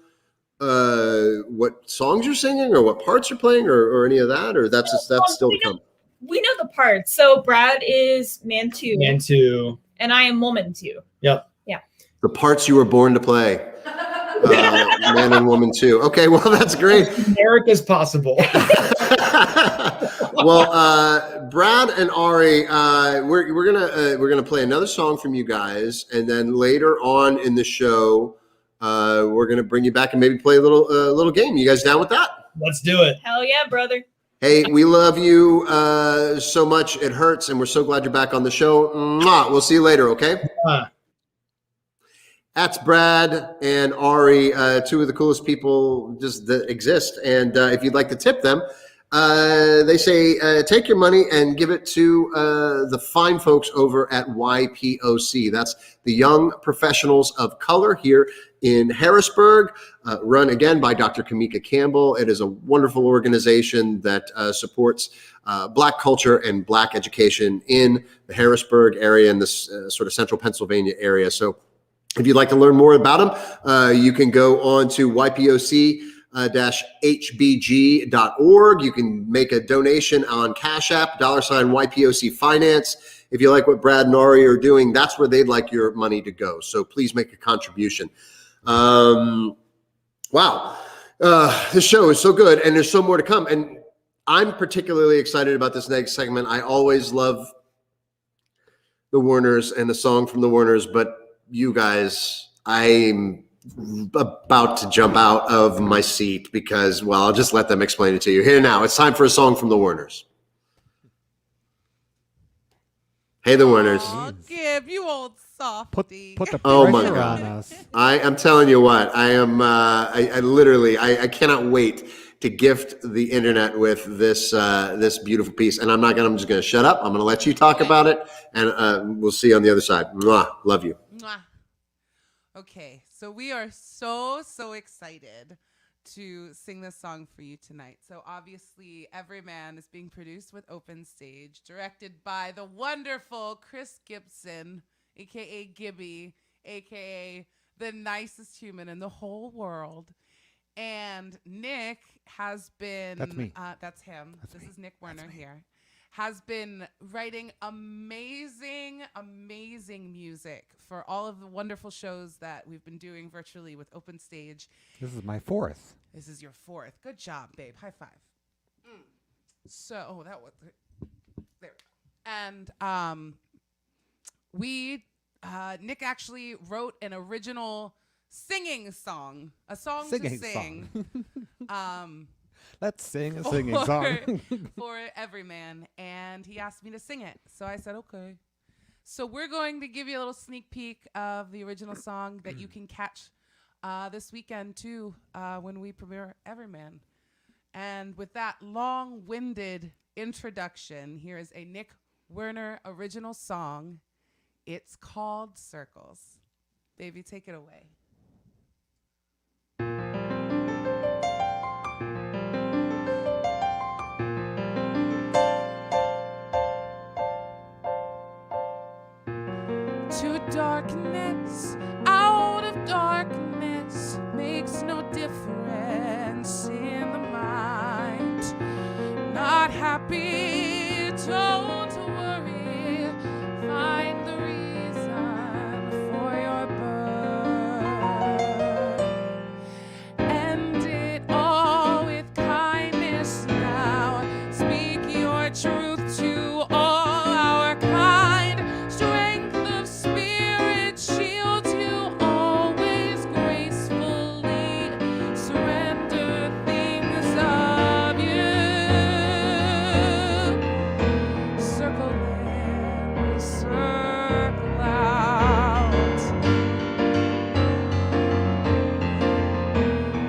what songs you're singing or what parts you're playing or any of that? Or that's still to come? We know the parts. So Brad is man 2. Man 2. And I am woman 2. Yep. Yeah. The parts you were born to play. Man and woman 2. Okay, well, that's great. As generic as possible. Well, Brad and Ari, we're gonna play another song from you guys, and then later on in the show, we're gonna bring you back and maybe play a little game. You guys down with that? Let's do it. Hell yeah, brother. Hey, we love you so much. It hurts, and we're so glad you're back on the show. Mwah. We'll see you later, okay? That's Brad and Ari, two of the coolest people just that exist. And if you'd like to tip them, they say take your money and give it to the fine folks over at YPOC. That's the Young Professionals of Color here in Harrisburg, run again by Dr. Kamika Campbell. It is a wonderful organization that supports Black culture and Black education in the Harrisburg area and this sort of central Pennsylvania area. So if you'd like to learn more about them, you can go on to YPOC-HBG.org. You can make a donation on Cash App, $YPOC Finance. If you like what Brad and Ari are doing, that's where they'd like your money to go. So please make a contribution. Wow. This show is so good, and there's so more to come. And I'm particularly excited about this next segment. I always love the Werners and the song from the Werners, but you guys, I'm about to jump out of my seat because, well, I'll just let them explain it to you. Here now, it's time for a song from the Werners. Hey, the Werners. Oh, Gib, you old softy. Put the Oh my pressure God. on us. I'm telling you what, I am, I literally, I cannot wait to gift the internet with this, this beautiful piece. And I'm just going to shut up. I'm going to let you talk about it, and we'll see you on the other side. Mwah. Love you. Mwah. Okay, so we are so excited to sing this song for you tonight. So obviously, Everyman is being produced with Open Stage, directed by the wonderful Chris Gibson, aka Gibby, aka the nicest human in the whole world. And Nick has been, That's me. That's him. This is Nick Werner here. Has been writing amazing music for all of the wonderful shows that we've been doing virtually with Open Stage. This is my fourth. This is your fourth. Good job, babe. High five. So that was there. And Nick actually wrote an original singing song, a song to sing. Let's sing a singing song. For Everyman, and he asked me to sing it. So I said, okay. So we're going to give you a little sneak peek of the original song that you can catch this weekend too, when we premiere Everyman. And with that long-winded introduction, here is a Nick Werner original song. It's called Circles. Baby, take it away. To darkness, out of darkness, makes no difference in the mind. Not happy, don't worry, find the reason for your birth. End it all with kindness now, speak your truth to all our kind. Strength of spirit, shield you always gracefully. Surrender things of you. Circle in, circle out.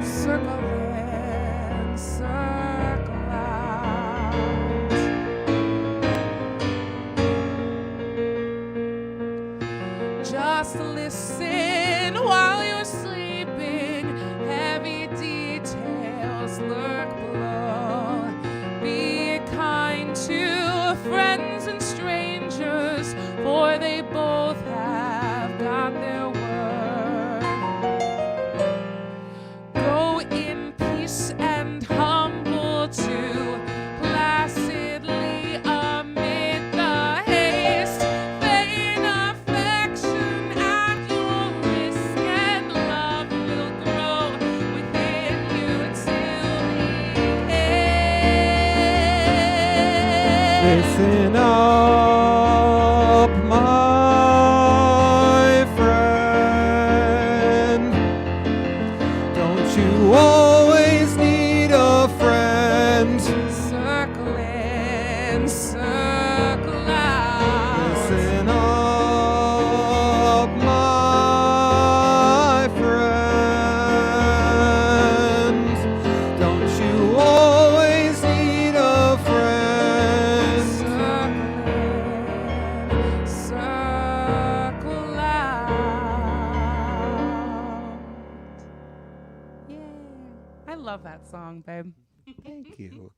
Circle in, circle out. Just listen while you're sleeping. Heavy details lurk below. Be kind to friends and strangers, for they both have got their worth. Go in peace and humble too, placidly amid the haste. Vain affection at your risk, and love will grow within you till the end. Listen up, my friend. Don't you always need a friend? Circle in, circle out. Listen up, my friend. Don't you always need a friend? Circle in, song, babe. Thank you.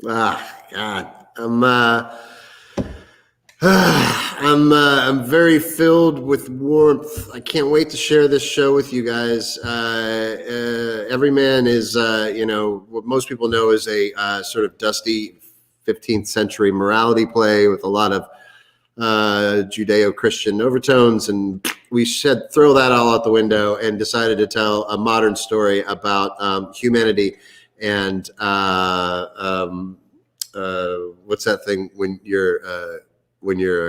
God, I'm very filled with warmth. I can't wait to share this show with you guys. Everyman is, what most people know is a sort of dusty 15th century morality play with a lot of Judeo-Christian overtones, and we said throw that all out the window and decided to tell a modern story about humanity and what's that thing when you're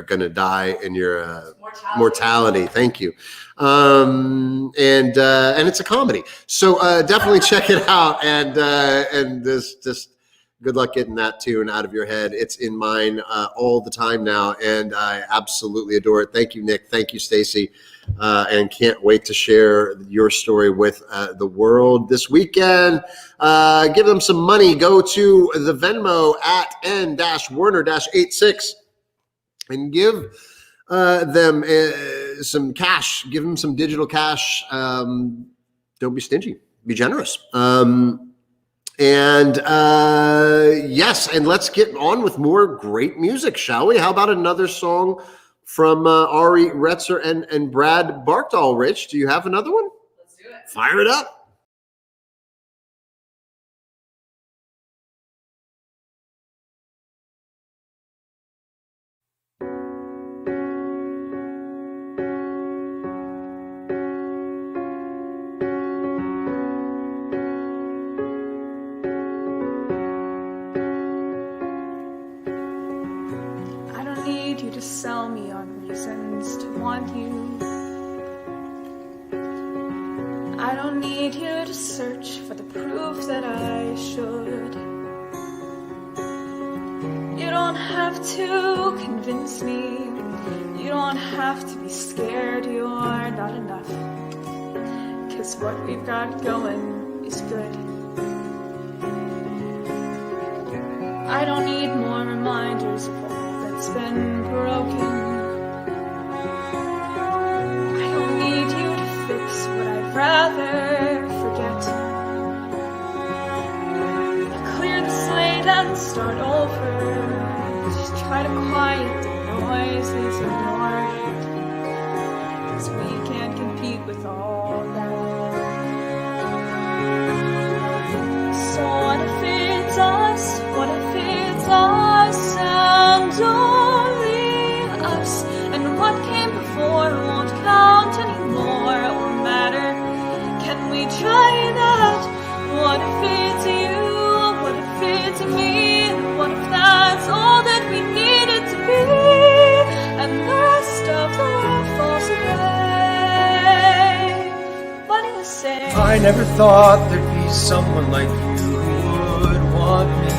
gonna die and your mortality. Thank you. And it's a comedy, so definitely check it out. And this just good luck getting that tune out of your head. It's in mine all the time now, and I absolutely adore it. Thank you, Nick. Thank you, Stacy. And can't wait to share your story with the world this weekend. Give them some money. Go to the Venmo at n-werner-86 and give them some cash. Give them some digital cash. Don't be stingy. Be generous. Yes, and let's get on with more great music, shall we? How about another song from Ari Retzer and Brad Barkdoll? Rich, do you have another one? Let's do it. Fire it up. You to sell me on reasons to want you. I don't need you to search for the proof that I should. You don't have to convince me. You don't have to be scared you're not enough. 'Cause what we've got going is good. I don't need more reminders of it's been broken. I don't need you to fix what I'd rather forget. Clear the slate and start over. Just try to quiet the noises, ignore it. 'Cause we can't compete with all that. So what if it's us? What if it's us and only us? And what came before won't count anymore or matter. Can we try that? What if it's you? What if it's me? What if that's all that we need it to be? And the rest of the world falls away. What do you say? I never thought there'd be someone like you who would want me.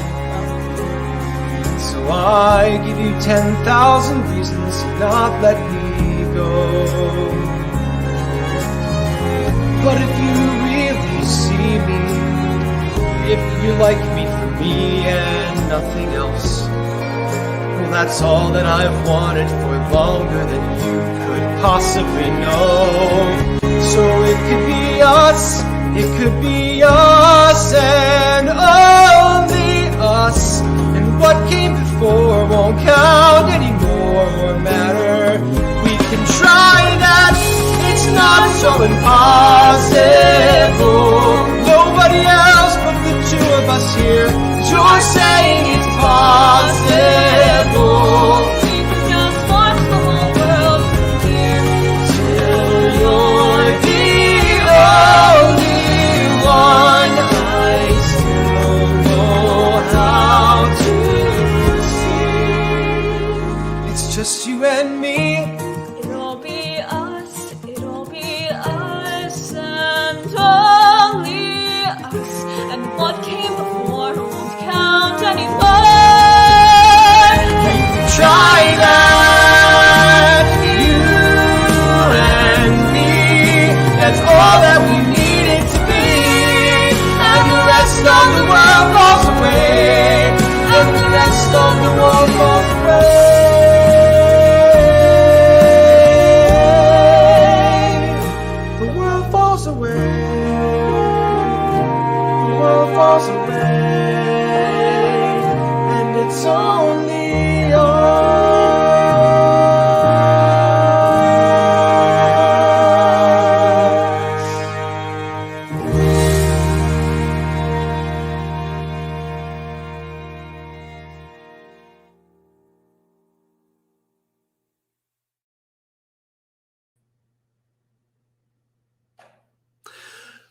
So I give you 10,000 reasons to not let me go. But if you really see me, if you like me for me and nothing else, well, that's all that I've wanted for longer than you could possibly know. So it could be us, it could be us and only us. And what came before won't count anymore or matter. We can try that, it's not so impossible. Nobody else but the two of us here. You're saying it's possible. We can just watch the whole world from here till you're the only one. I still know how to see. It's just you and me. It'll be us and only us. And what came before won't count anymore. Try that, you and me. That's all that we need it to be. And the rest of the world falls away. And the rest of the world falls away.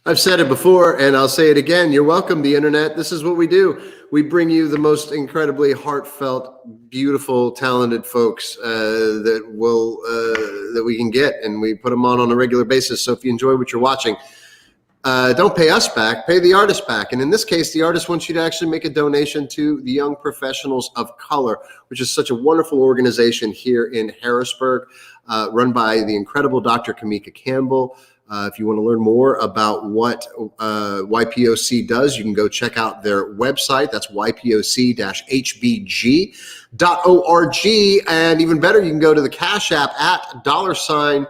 I've said it before and I'll say it again. You're welcome, the internet. This is what we do. We bring you the most incredibly heartfelt, beautiful, talented folks that we can get, and we put them on a regular basis. So if you enjoy what you're watching, don't pay us back, pay the artist back. And in this case, the artist wants you to actually make a donation to the Young Professionals of Color, which is such a wonderful organization here in Harrisburg, run by the incredible Dr. Kamika Campbell. If you want to learn more about what YPOC does, you can go check out their website. That's ypoc-hbg.org. And even better, you can go to the Cash App at $YPOC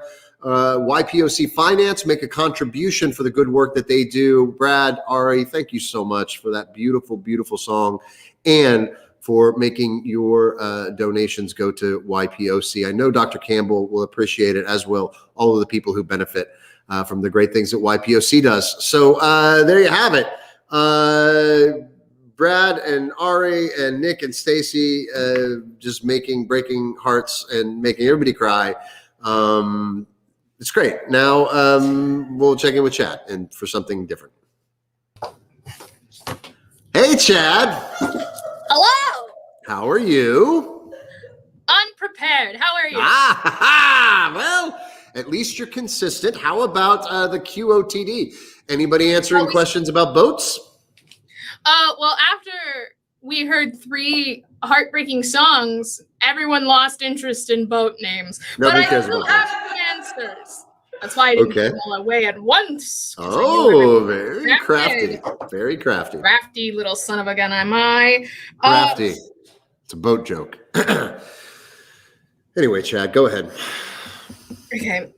Finance, make a contribution for the good work that they do. Brad, Ari, thank you so much for that beautiful, beautiful song and for making your donations go to YPOC. I know Dr. Campbell will appreciate it, as will all of the people who benefit from the great things that YPOC does. So there you have it. Brad and Ari and Nick and Stacy just breaking hearts and making everybody cry. It's great. Now we'll check in with Chad and for something different. Hey, Chad. Hello. How are you? Unprepared. How are you? Well, at least you're consistent. How about the QOTD? Anybody answering questions about boats? Well, after we heard 3 heartbreaking songs, everyone lost interest in boat names. Nobody but cares I still about have the answers. That's why I didn't give them all away at once. Oh, very crafty. Very crafty. Crafty little son of a gun am I. Crafty. It's a boat joke. Anyway, Chad, go ahead. Okay.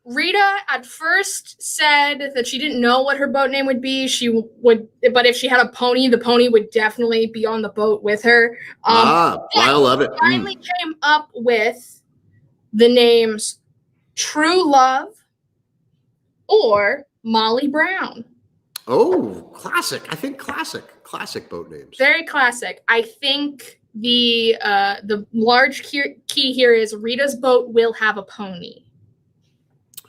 Rita at first said that she didn't know what her boat name would be. She would, but if she had a pony, the pony would definitely be on the boat with her. I love it. Finally came up with the names True Love or Molly Brown. Oh, classic. I think classic boat names. Very classic. I think the large key here is Rita's boat will have a pony.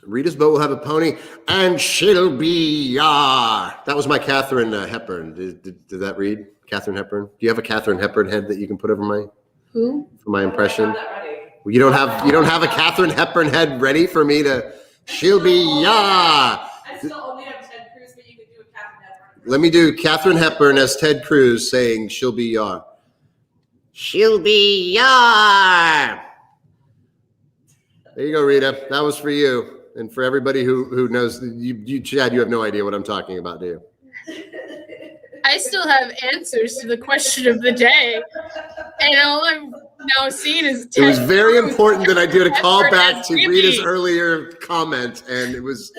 Rita's boat will have a pony, and she'll be That was my Katharine Hepburn. Did that read? Katharine Hepburn? Do you have a Katharine Hepburn head that you can put over my for my impression? Well, you don't have a Katharine Hepburn head ready for me to. She'll be I still only have Ted Cruz, but you could do a Katharine Hepburn. Let me do Katharine Hepburn as Ted Cruz saying she'll be Yar. She'll be Yar. There you go, Rita. That was for you. And for everybody who knows, you Chad, you have no idea what I'm talking about, do you? I still have answers to the question of the day. And all I'm now seeing is Ted It was very Cruz. important that I did a call Hepburn back as to Rippy. Rita's earlier comment, and it was.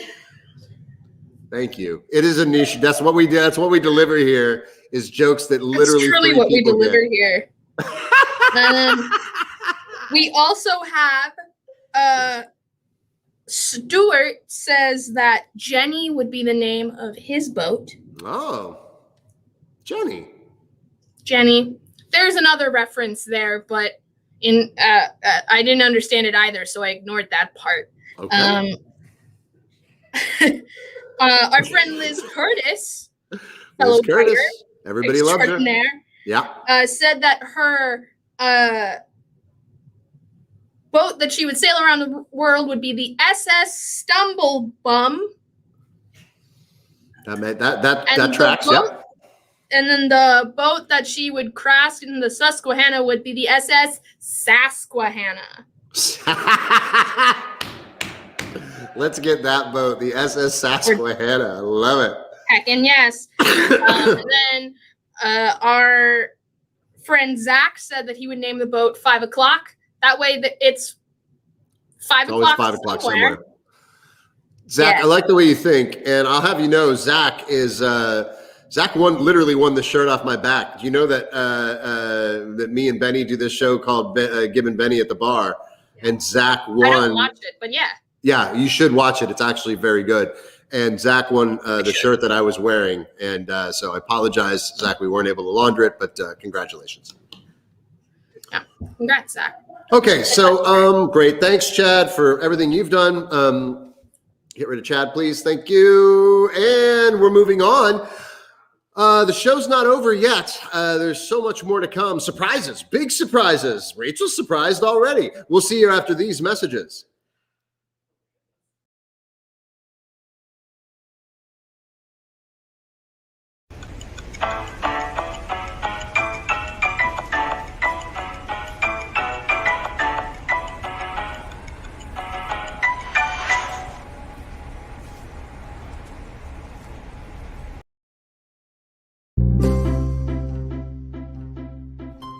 Thank you. It is a niche. That's what we do. That's what we deliver here. Is jokes that literally. That's truly 3 what we people deliver get. here. We also have Stuart says that Jenny would be the name of his boat. Oh, Jenny. Jenny. There's another reference there, but I didn't understand it either, so I ignored that part. Okay. Our friend Liz Curtis, fellow Liz Curtis. writer, Everybody loves her. extraordinaire, Yeah. said that her boat that she would sail around the world would be the SS Stumblebum. That tracks. Yep. And then the boat that she would crash in the Susquehanna would be the SS Susquehanna. Let's get that boat, the SS Susquehanna. I love it. Heckin' yes. And then our friend Zach said that he would name the boat 5 o'clock. That way it's 5 It's always o'clock 5 o'clock somewhere. Zach, Yeah. I like the way you think, and I'll have you know, Zach literally won the shirt off my back. Do you know that that me and Benny do this show called Gib and Benny at the Bar, and Zach won. I don't watch it, but yeah. Yeah, you should watch it. It's actually very good. And Zach won the shirt that I was wearing, and so I apologize, Zach. We weren't able to launder it, but congratulations. Yeah. Congrats, Zach. Okay, so great. Thanks, Chad, for everything you've done. Get rid of Chad, please. Thank you. And we're moving on. The show's not over yet. There's so much more to come. Surprises, big surprises. Rachel's surprised already. We'll see you after these messages.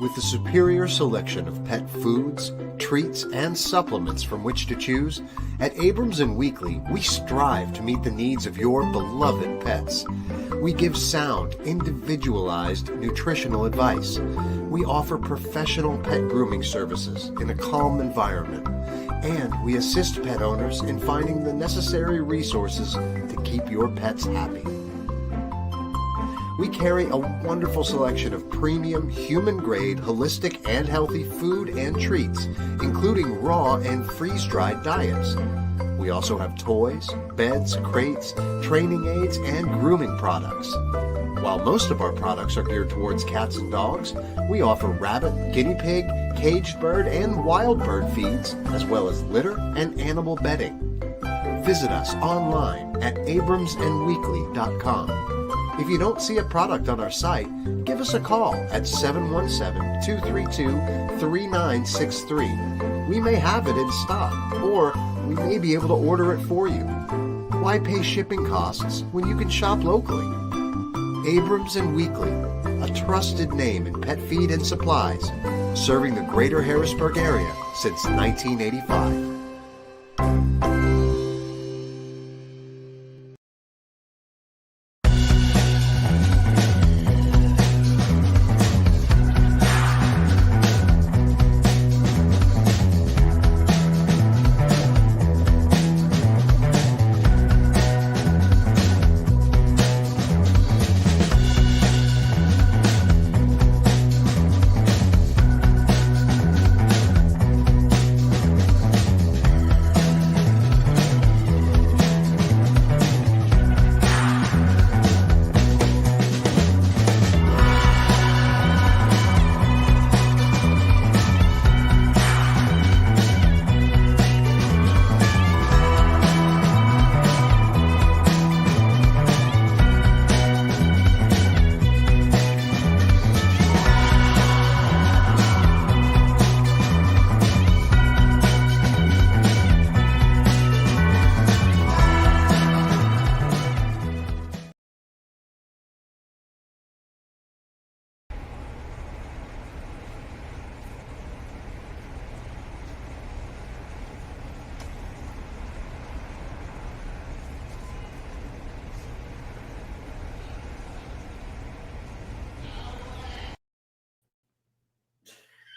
With the superior selection of pet foods, treats, and supplements from which to choose, at Abrams & Weekly, we strive to meet the needs of your beloved pets. We give sound, individualized nutritional advice. We offer professional pet grooming services in a calm environment. And we assist pet owners in finding the necessary resources to keep your pets happy. We carry a wonderful selection of premium, human-grade, holistic, and healthy food and treats, including raw and freeze-dried diets. We also have toys, beds, crates, training aids, and grooming products. While most of our products are geared towards cats and dogs, we offer rabbit, guinea pig, caged bird, and wild bird feeds, as well as litter and animal bedding. Visit us online at abramsandweekly.com. If you don't see a product on our site, give us a call at 717-232-3963. We may have it in stock, or we may be able to order it for you. Why pay shipping costs when you can shop locally? Abrams & Weekly, a trusted name in pet feed and supplies, serving the greater Harrisburg area since 1985.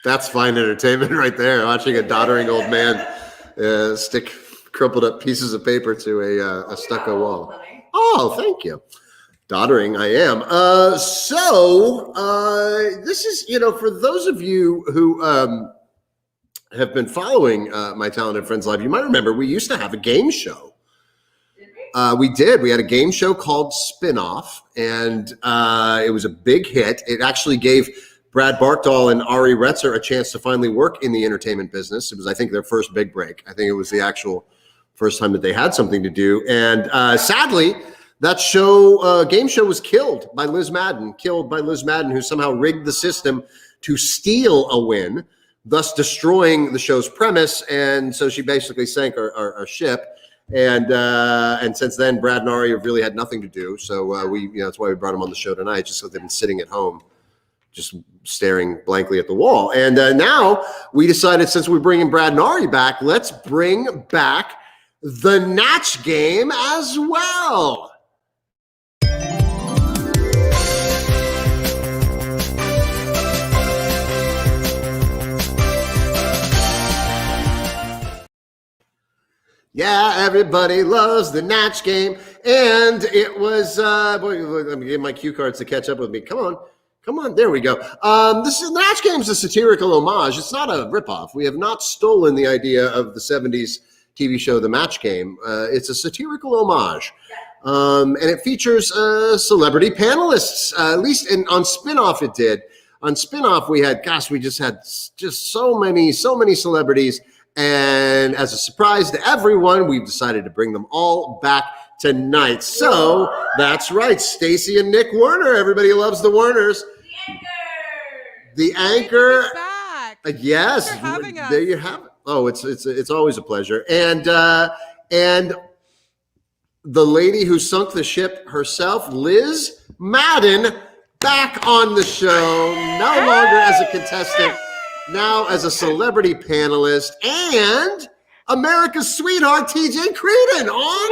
That's fine entertainment right there. Watching a doddering old man stick crumpled up pieces of paper to a stucco wall. Oh, thank you. Doddering, I am. This is, for those of you who have been following My Talented Friends Live, you might remember we used to have a game show. We did. We had a game show called Spinoff, and it was a big hit. It actually gave Brad Barkdoll and Ari Retzer a chance to finally work in the entertainment business. It was, I think, their first big break. I think it was the actual first time that they had something to do. And sadly, that game show was killed by Liz Madden, who somehow rigged the system to steal a win, thus destroying the show's premise. And so she basically sank our ship. And since then, Brad and Ari have really had nothing to do. So that's why we brought them on the show tonight, just so they've been sitting at home, just staring blankly at the wall. And now we decided, since we're bringing Brad and Ari back, let's bring back the NATCH game as well. Yeah, everybody loves the NATCH game. And it was, let me get my cue cards to catch up with me. Come on, there we go. The NATCH game is a satirical homage. It's not a ripoff. We have not stolen the idea of the 70s TV show, The Match Game. It's a satirical homage. And it features celebrity panelists, at least on Spinoff it did. On Spinoff, we had so many celebrities. And as a surprise to everyone, we've decided to bring them all back tonight. So that's right, Stacy and Nick Werner. Everybody loves the Werners. The anchor. Yes, Thanks for having us. there you have it. Oh, it's always a pleasure. And the lady who sunk the ship herself, Liz Madden, back on the show, no longer as a contestant, now as a celebrity panelist, and America's sweetheart, TJ Creedon, on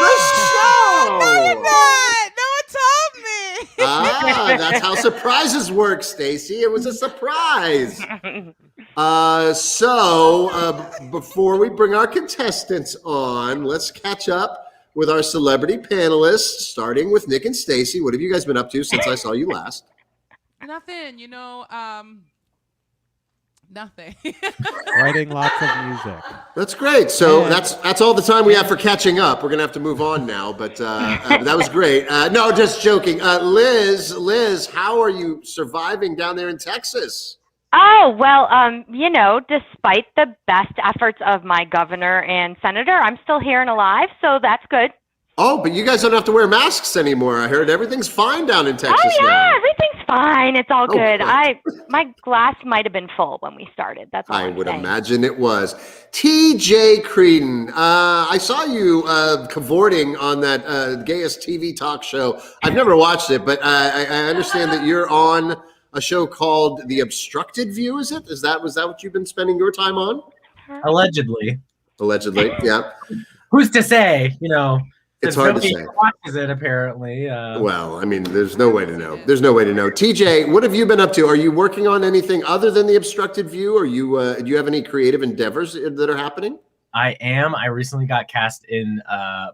the show. No one told me. That's how surprises work, Stacy. It was a surprise. Before we bring our contestants on, let's catch up with our celebrity panelists, starting with Nick and Stacy. What have you guys been up to since I saw you last? Nothing, nothing. Writing lots of music. That's great. So that's all the time we have for catching up. We're gonna have to move on now, but that was great. No, just joking. Liz, how are you surviving down there in Texas? Oh, well, despite the best efforts of my governor and senator, I'm still here and alive, so that's good. Oh, but you guys don't have to wear masks anymore. I heard everything's fine down in Texas now. Everything's fine. It's all good. My glass might have been full when we started. That's all I I'm would saying. imagine it was. TJ Creedon, I saw you cavorting on that gayest TV talk show. I've never watched it, but I understand that you're on a show called The Obstructed View, is it? Was that what you've been spending your time on? Allegedly, yeah. Who's to say? It's hard to say. Watches it apparently. Well, I mean, there's no way to know. TJ, what have you been up to? Are you working on anything other than The Obstructed View? Or do you have any creative endeavors that are happening? I am. I recently got cast in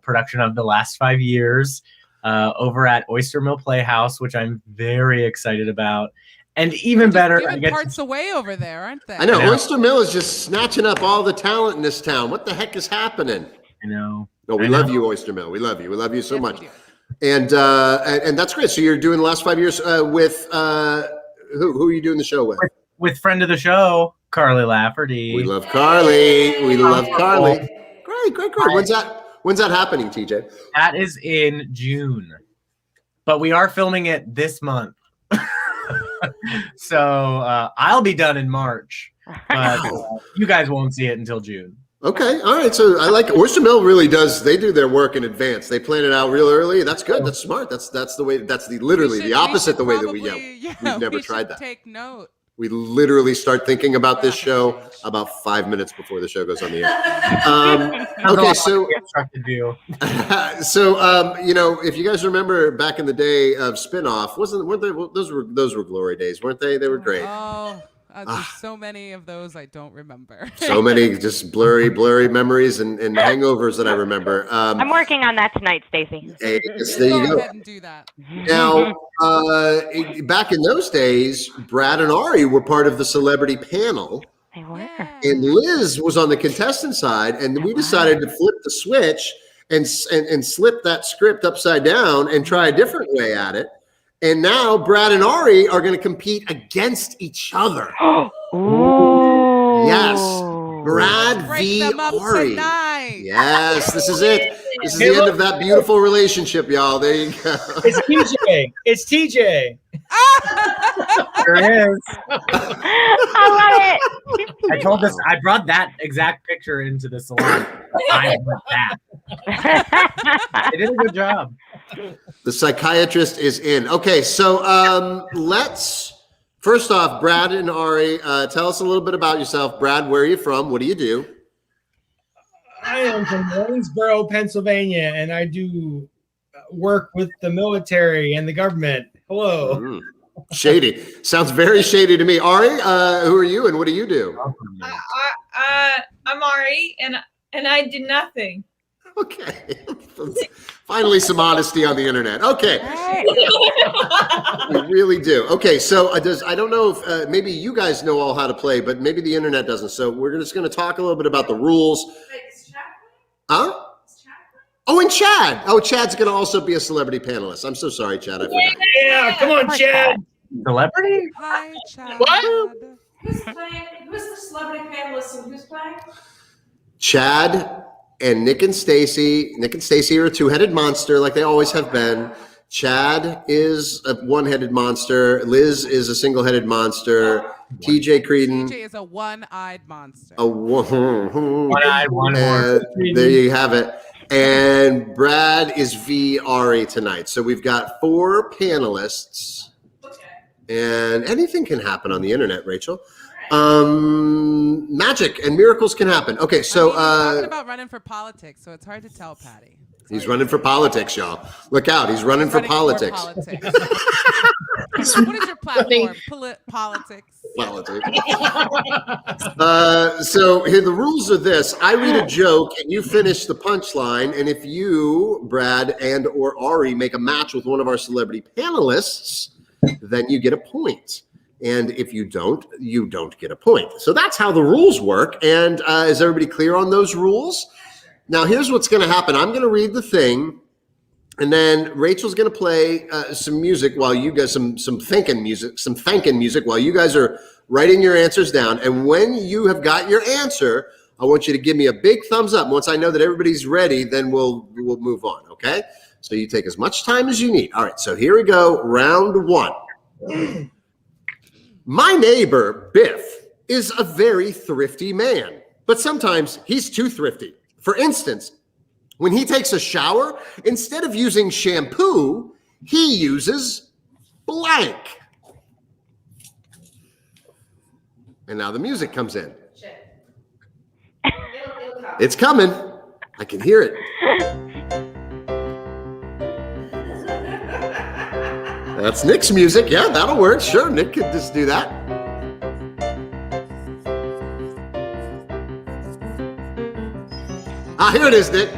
production of The Last 5 Years over at Oyster Mill Playhouse, which I'm very excited about. And even better, giving parts away over there, aren't they? I know. Oyster Mill is just snatching up all the talent in this town. What the heck is happening? I know. No, we love you, Oyster Mill. We love you. We love you so much. And that's great. So you're doing The Last 5 Years with who are you doing the show with? With friend of the show, Carly Lafferty. We love Carly. Great. When's that happening, TJ? That is in June, but we are filming it this month. So I'll be done in March, but you guys won't see it until June. Okay, all right. So I like Oyster Mill. Really does. They do their work in advance. They plan it out real early. That's good. That's smart. That's the way. That's literally the opposite the way that we've never tried that. Take note. We literally start thinking about this show about 5 minutes before the show goes on the air. Okay, so if you guys remember back in the day of Spinoff, those were glory days, weren't they? They were great. Oh, there's so many of those I don't remember. So many just blurry memories and hangovers that I remember. I'm working on that tonight, Stacy. Hey, there you go. Go ahead and do that. Now, back in those days, Brad and Ari were part of the celebrity panel. They were. And Liz was on the contestant side, and we decided to flip the switch and slip that script upside down and try a different way at it. And now Brad and Ari are going to compete against each other. Ooh. Yes. Brad v. Ari. Tonight. Yes, this is it. This is the end of that beautiful relationship, y'all. There you go. It's TJ. There it is. I love it. I brought that exact picture into the salon. I want that. They did a good job. The psychiatrist is in. Okay, so let's first off, Brad and Ari, tell us a little bit about yourself. Brad, where are you from? What do you do? I am from Waynesboro, Pennsylvania, and I do work with the military and the government. Hello. Mm. Shady. Sounds very shady to me. Ari, who are you and what do you do? I'm Ari, and I do nothing. Okay. Finally, some honesty on the internet. Okay. We really do. Okay, so I don't know if maybe you guys know all how to play, but maybe the internet doesn't. So we're just going to talk a little bit about the rules. Huh? Oh, and Chad. Oh, Chad's going to also be a celebrity panelist. I'm so sorry, Chad. I forgot. Yeah, come on, Chad. Celebrity? Hi, Chad. What? Who's playing? Who's the celebrity panelist and who's playing? Chad and Nick and Stacy. Nick and Stacy are a two-headed monster like they always have been. Chad is a one-headed monster. Liz is a single-headed monster. TJ Creedon. TJ is a one-eyed monster. One-eyed, one horse. There you have it. And Brad is V. Ari tonight. So we've got 4 panelists. And anything can happen on the internet, Rachel. Magic and miracles can happen. Okay, so he's talking about running for politics, so it's hard to tell, Patty. He's running for politics, y'all. Look out, he's running for politics. What is your platform? Politics. Politics. So here, the rules are this. I read a joke and you finish the punchline. And if you, Brad and or Ari, make a match with one of our celebrity panelists, then you get a point. And if you don't get a point. So that's how the rules work. And is everybody clear on those rules? Now, here's what's going to happen. I'm going to read the thing, and then Rachel's going to play some music while you guys, some thanking music while you guys are writing your answers down. And when you have got your answer, I want you to give me a big thumbs up. Once I know that everybody's ready, then we'll move on, okay? So you take as much time as you need. All right, so here we go, round 1. My neighbor, Biff, is a very thrifty man, but sometimes he's too thrifty. For instance, when he takes a shower, instead of using shampoo, he uses blank. And now the music comes in. It's coming. I can hear it. That's Nick's music. Yeah, that'll work. Sure, Nick could just do that. Ah, here it is, Nick.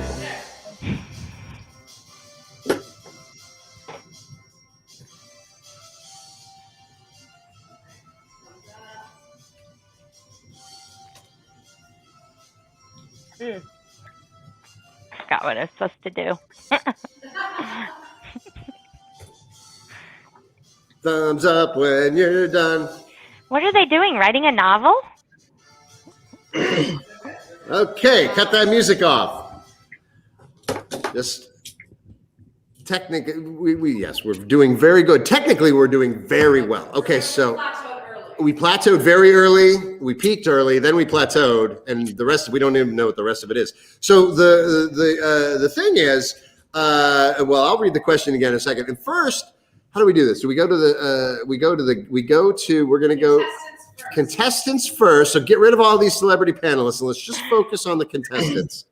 Forgot what I was supposed to do. Thumbs up when you're done. What are they doing? Writing a novel? Okay, cut that music off. Just technically, yes, we're doing very good. Technically, we're doing very well. Okay, so we plateaued very early, we peaked early, then we plateaued, and the rest we don't even know what the rest of it is. So the thing is, well, I'll read the question again in a second. And first, how do we do this? So we're going to go contestants first. So get rid of all these celebrity panelists and let's just focus on the contestants.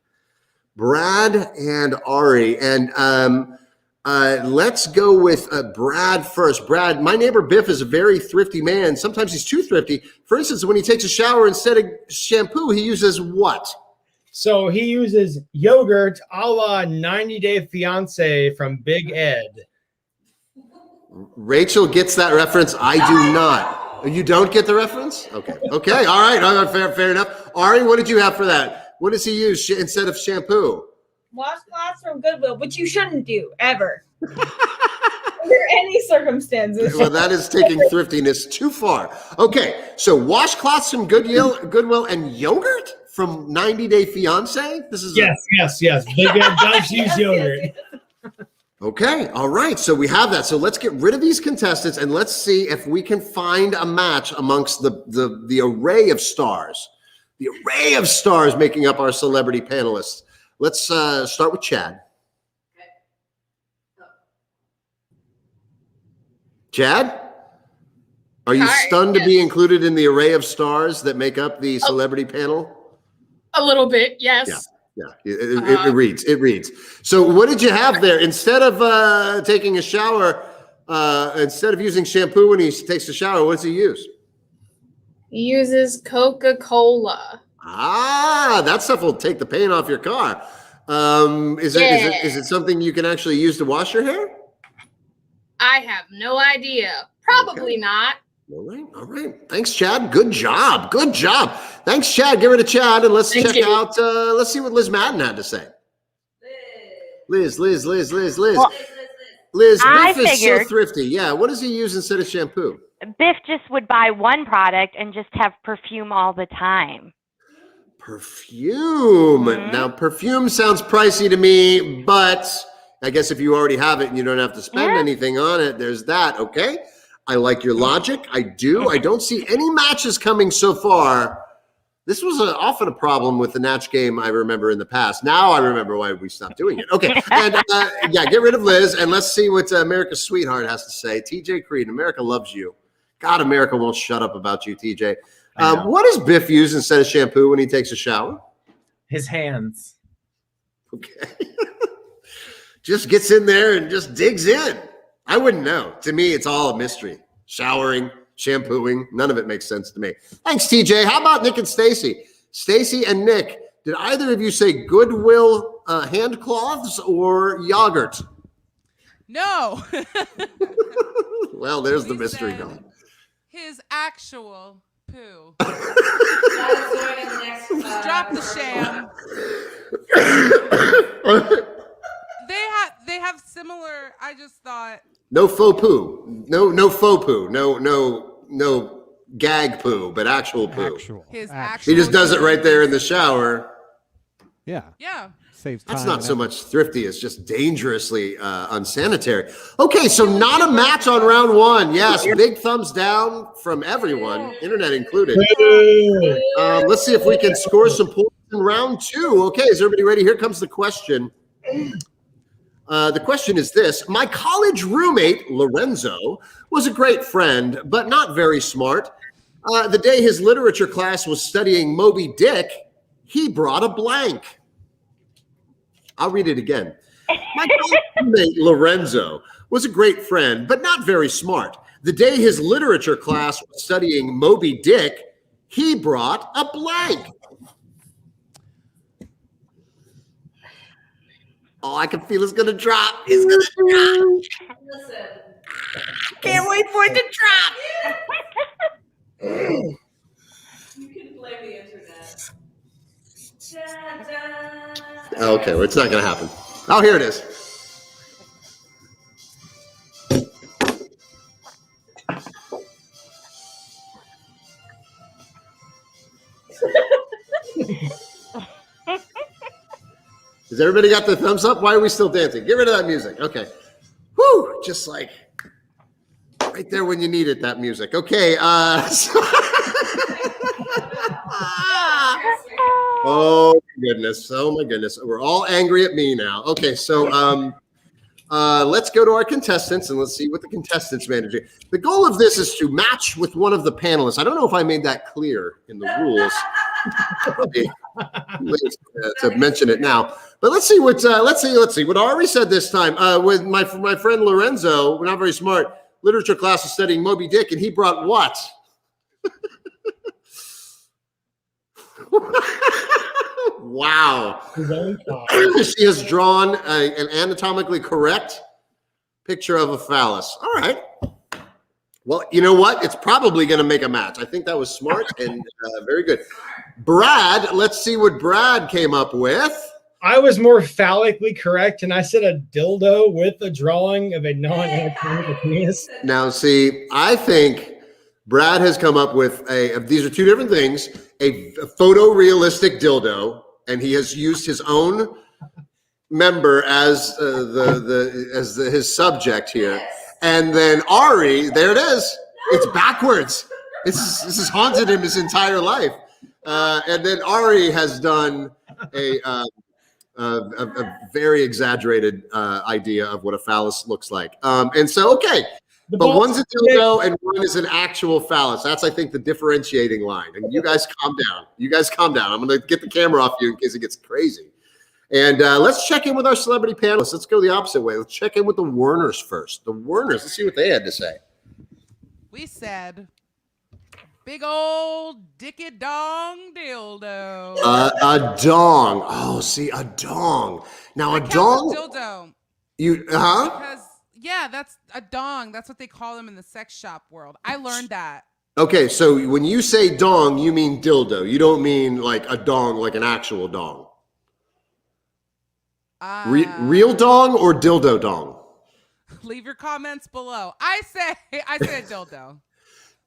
Brad and Ari. And let's go with Brad first. Brad, my neighbor Biff is a very thrifty man. Sometimes he's too thrifty. For instance, when he takes a shower, instead of shampoo, he uses what? So he uses yogurt a la 90 Day Fiance from Big Ed. Rachel gets that reference. I do not. You don't get the reference? Okay. Okay. All right. Fair enough. Ari, what did you have for that? What does he use instead of shampoo? Washcloths from Goodwill, which you shouldn't do ever. Under any circumstances. Well, that is taking thriftiness too far. Okay. So washcloths from Goodwill and yogurt from 90 Day Fiance? This is yes. Big Ed does use yogurt. Okay, all right. So we have that. So let's get rid of these contestants and let's see if we can find a match amongst the array of stars. The array of stars making up our celebrity panelists. Let's start with Chad. Chad, are you stunned to be included in the array of stars that make up the celebrity panel? A little bit, yes. Yeah, it reads. So what did you have there? Instead of taking a shower, instead of using shampoo when he takes a shower, what does he use? He uses Coca-Cola. Ah, that stuff will take the paint off your car. Is it something you can actually use to wash your hair? I have no idea. Probably not. All right. Thanks, Chad. Good job. Thanks, Chad. Get rid of Chad, and let's Thank check you. out. Let's see what Liz Madden had to say. Liz. Well, Liz, I Biff is so figured- thrifty. Yeah, what does he use instead of shampoo? Biff just would buy one product and just have perfume all the time. Perfume. Now, perfume sounds pricey to me, but I guess if you already have it and you don't have to spend anything on it, there's that. Okay. I like your logic. I do. I don't see any matches coming so far. This was often a problem with the Natch game, I remember in the past. Now I remember why we stopped doing it. Okay, and yeah, get rid of Liz, and let's see what America's sweetheart has to say. TJ Creed, America loves you. God, America won't shut up about you, TJ. What does Biff use instead of shampoo when he takes a shower? His hands. Okay. Just gets in there and just digs in. I wouldn't know. To me, it's all a mystery. Showering, shampooing, none of it makes sense to me. Thanks, TJ. How about Nick and Stacy? Stacy and Nick, did either of you say Goodwill hand cloths or yogurt? No. Well, there's the mystery going. His actual poo. Drop the sham. They have similar. I just thought. No faux poo. No faux poo. No gag poo, but actual poo. His actual. He just does it right there in the shower. Yeah. Yeah. Saves time. That's not so much thrifty, it's just dangerously unsanitary. Okay, so not a match on round one. Yes, big thumbs down from everyone, internet included. Let's see if we can score some points in round two. Okay, is everybody ready? Here comes the question. The question is this. My college roommate, Lorenzo, was a great friend, but not very smart. The day his literature class was studying Moby Dick, he brought a blank. I'll read it again. My college roommate, Lorenzo, was a great friend, but not very smart. The day his literature class was studying Moby Dick, he brought a blank. Oh, I can feel it's going to drop. It's going to drop. Listen. Can't wait for it to drop. You can blame the internet. Da, da. Okay, well, it's not going to happen. Oh, here it is. Has everybody got the thumbs up? Why are we still dancing? Get rid of that music. Okay. Whoo! Just like right there when you need it, that music. Okay. Oh my goodness. Oh my goodness. We're all angry at me now. Okay, so let's go to our contestants and let's see what the contestants manage. The goal of this is to match with one of the panelists. I don't know if I made that clear in the rules. To mention it now, but let's see what Ari said this time. With my friend Lorenzo, we're not very smart. Literature class was studying Moby Dick, and he brought what? Wow. She has drawn an anatomically correct picture of a phallus. All right. Well, you know what? It's probably going to make a match. I think that was smart and very good. Brad, let's see what Brad came up with. I was more phallically correct, and I said a dildo with a drawing of a non-anatomical penis. Now, see, I think Brad has come up with these are two different things, a photorealistic dildo, and he has used his own member as his subject here. And then Ari, there it is. It's backwards. This has haunted him his entire life. And then Ari has done a very exaggerated idea of what a phallus looks like. And so, okay. But one's a dildo and one is an actual phallus. That's, I think, the differentiating line. And you guys calm down. I'm going to get the camera off you in case it gets crazy. And let's check in with our celebrity panelists. Let's go the opposite way. Let's check in with the Werners first. The Werners, let's see what they had to say. We said, big old dicky dong dildo. A dong. Oh, see, a dong. Now, a dong. Dildo. Because, yeah, that's a dong. That's what they call them in the sex shop world. I learned that. Okay, so when you say dong, you mean dildo. You don't mean like a dong, like an actual dong. Real dong or dildo dong? Leave your comments below. I said dildo.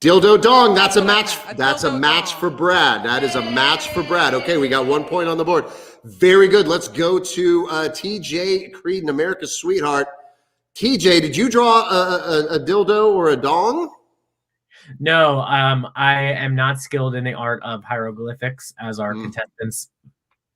Dildo dong. That's a match. That's a match for Brad. That is a match for Brad. Okay, we got 1 point on the board. Very good. Let's go to TJ Creedon, America's Sweetheart. TJ, did you draw a dildo or a dong? No, I am not skilled in the art of hieroglyphics, as our contestants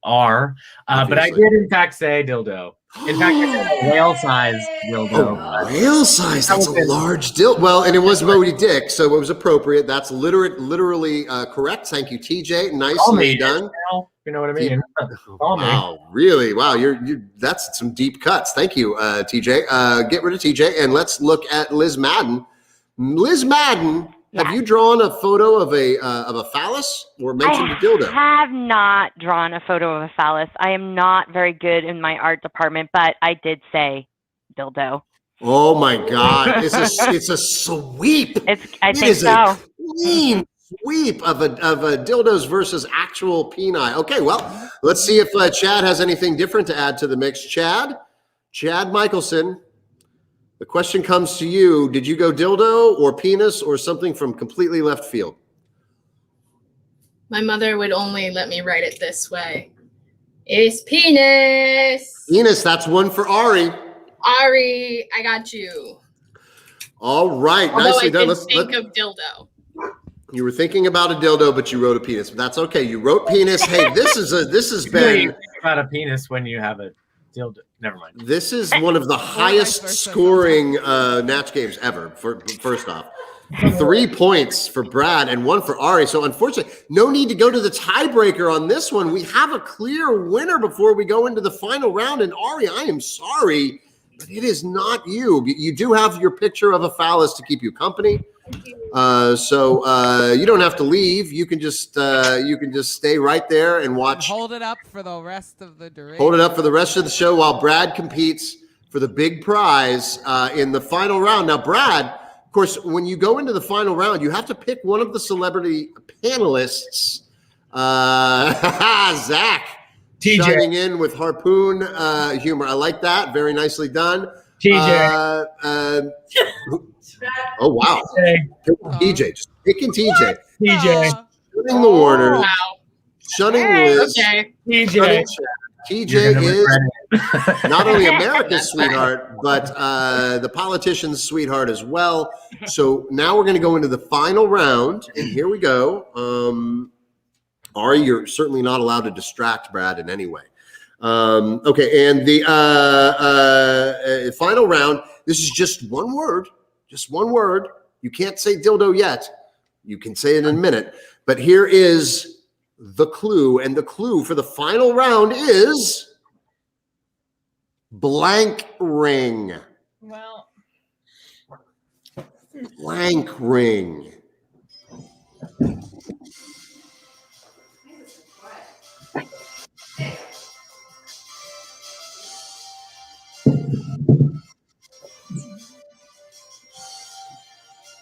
are. But I did, in fact, say dildo. In fact, I said a whale-sized dildo. Oh, whale-sized? That's a large dildo. Well, and it was Moby Dick, so it was appropriate. That's literally correct. Thank you, TJ. Nicely done. You know what I mean? Wow, really? Wow, that's some deep cuts. Thank you, TJ. Get rid of TJ, and let's look at Liz Madden. Liz Madden, have you drawn a photo of a phallus or mentioned a dildo? I have not drawn a photo of a phallus. I am not very good in my art department, but I did say dildo. Oh my God! It's a sweep. I think so. Clean sweep of a dildos versus actual peni. Okay, well, let's see if Chad has anything different to add to the mix. Chad Michelson. The question comes to you. Did you go dildo or penis or something from completely left field? My mother would only let me write it this way. It's penis. Penis, that's one for Ari. Ari, I got you. All right, Although nicely done. Let's think of dildo. You were thinking about a dildo, but you wrote a penis. But that's okay. You wrote penis. Hey, this has You been think about a penis when you have a dildo. Never mind. This is one of the highest scoring Natch games ever. First off, 3 points for Brad and 1 for Ari. So unfortunately, no need to go to the tiebreaker on this one. We have a clear winner before we go into the final round. And Ari, I am sorry, but it is not you. You do have your picture of a phallus to keep you company. So you don't have to leave. You can just stay right there and watch. Hold it up for the rest of the duration. Hold it up for the rest of the show while Brad competes for the big prize in the final round. Now, Brad, of course, when you go into the final round, you have to pick one of the celebrity panelists. Zach, TJ. chiming in with harpoon humor. I like that. Very nicely done. TJ. Oh, wow. TJ. Just picking TJ. TJ. Shunning the Warners. Wow. Shunning Liz. Okay. TJ. TJ is not only America's sweetheart, but the politician's sweetheart as well. So now we're going to go into the final round, and here we go. Ari, you're certainly not allowed to distract Brad in any way. Okay, and the final round, this is just one word. Just one word. You can't say dildo yet. You can say it in a minute. But here is the clue. And the clue for the final round is blank ring. Well. Blank ring.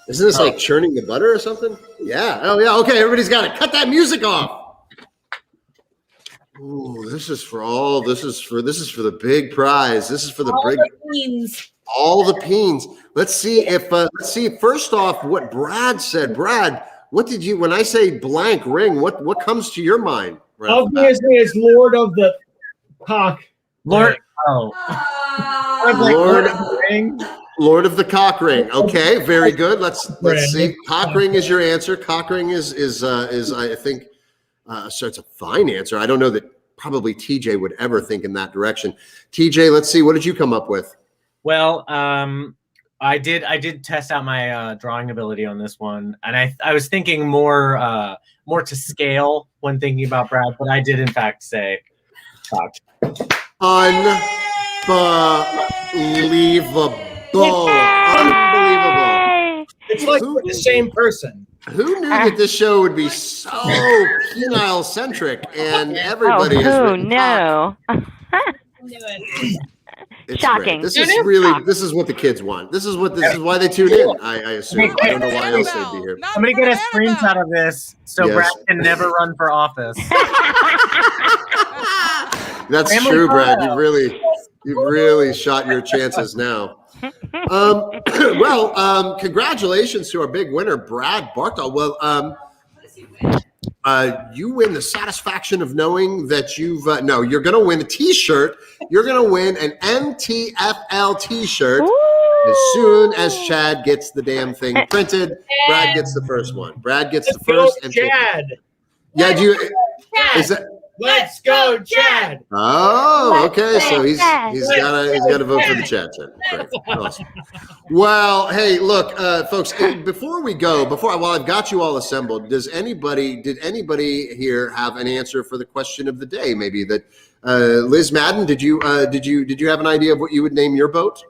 Isn't this like churning the butter or something? Yeah. Oh, yeah. Okay, everybody's got it. Cut that music off. Ooh, this is for the big prize. This is for the big Beans. all the peens. Let's see first off what Brad said. Brad, what did you when I say blank ring? What comes to your mind? Right Obviously, it's Lord of the Cock. Lord. Oh. Lord of the cock ring. Okay, very good. Let's see. Cock ring is your answer. Cock ring is I think so it's a fine answer. I don't know that probably TJ would ever think in that direction. TJ, let's see. What did you come up with? Well, I did test out my drawing ability on this one, and I was thinking more to scale when thinking about Brad, but I did in fact say cock. Unbelievable. Unbelievable. It's like the same person. Who knew that this show would be so penile centric and everybody is no. It's Shocking. Great. This is what the kids want. This is why they tune in. I assume. I don't know why else they'd be here. Somebody get a screenshot of this so Yes. Brad can never run for office. That's Family true, Brad. photo. You've really shot your chances now. Well, congratulations to our big winner, Brad Barkdoll. Well, you win the satisfaction of knowing that you're going to win a T-shirt. You're going to win an MTFL T-shirt as soon as Chad gets the damn thing printed. Brad gets the first one. Brad gets the first. And Chad. Yeah, is that? Let's go, Chad. Oh, okay. So he's got to vote for the Chad. Great. Awesome. Well, hey, look, folks. Before we go, while I've got you all assembled, did anybody here have an answer for the question of the day? Maybe that Liz Madden. Did you have an idea of what you would name your boat?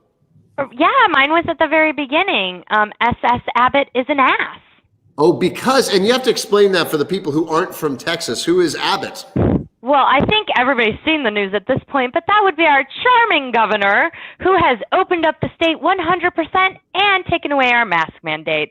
Yeah, mine was at the very beginning. SS Abbott is an ass. Oh, and you have to explain that for the people who aren't from Texas. Who is Abbott? Well, I think everybody's seen the news at this point, but that would be our charming governor who has opened up the state 100% and taken away our mask mandate.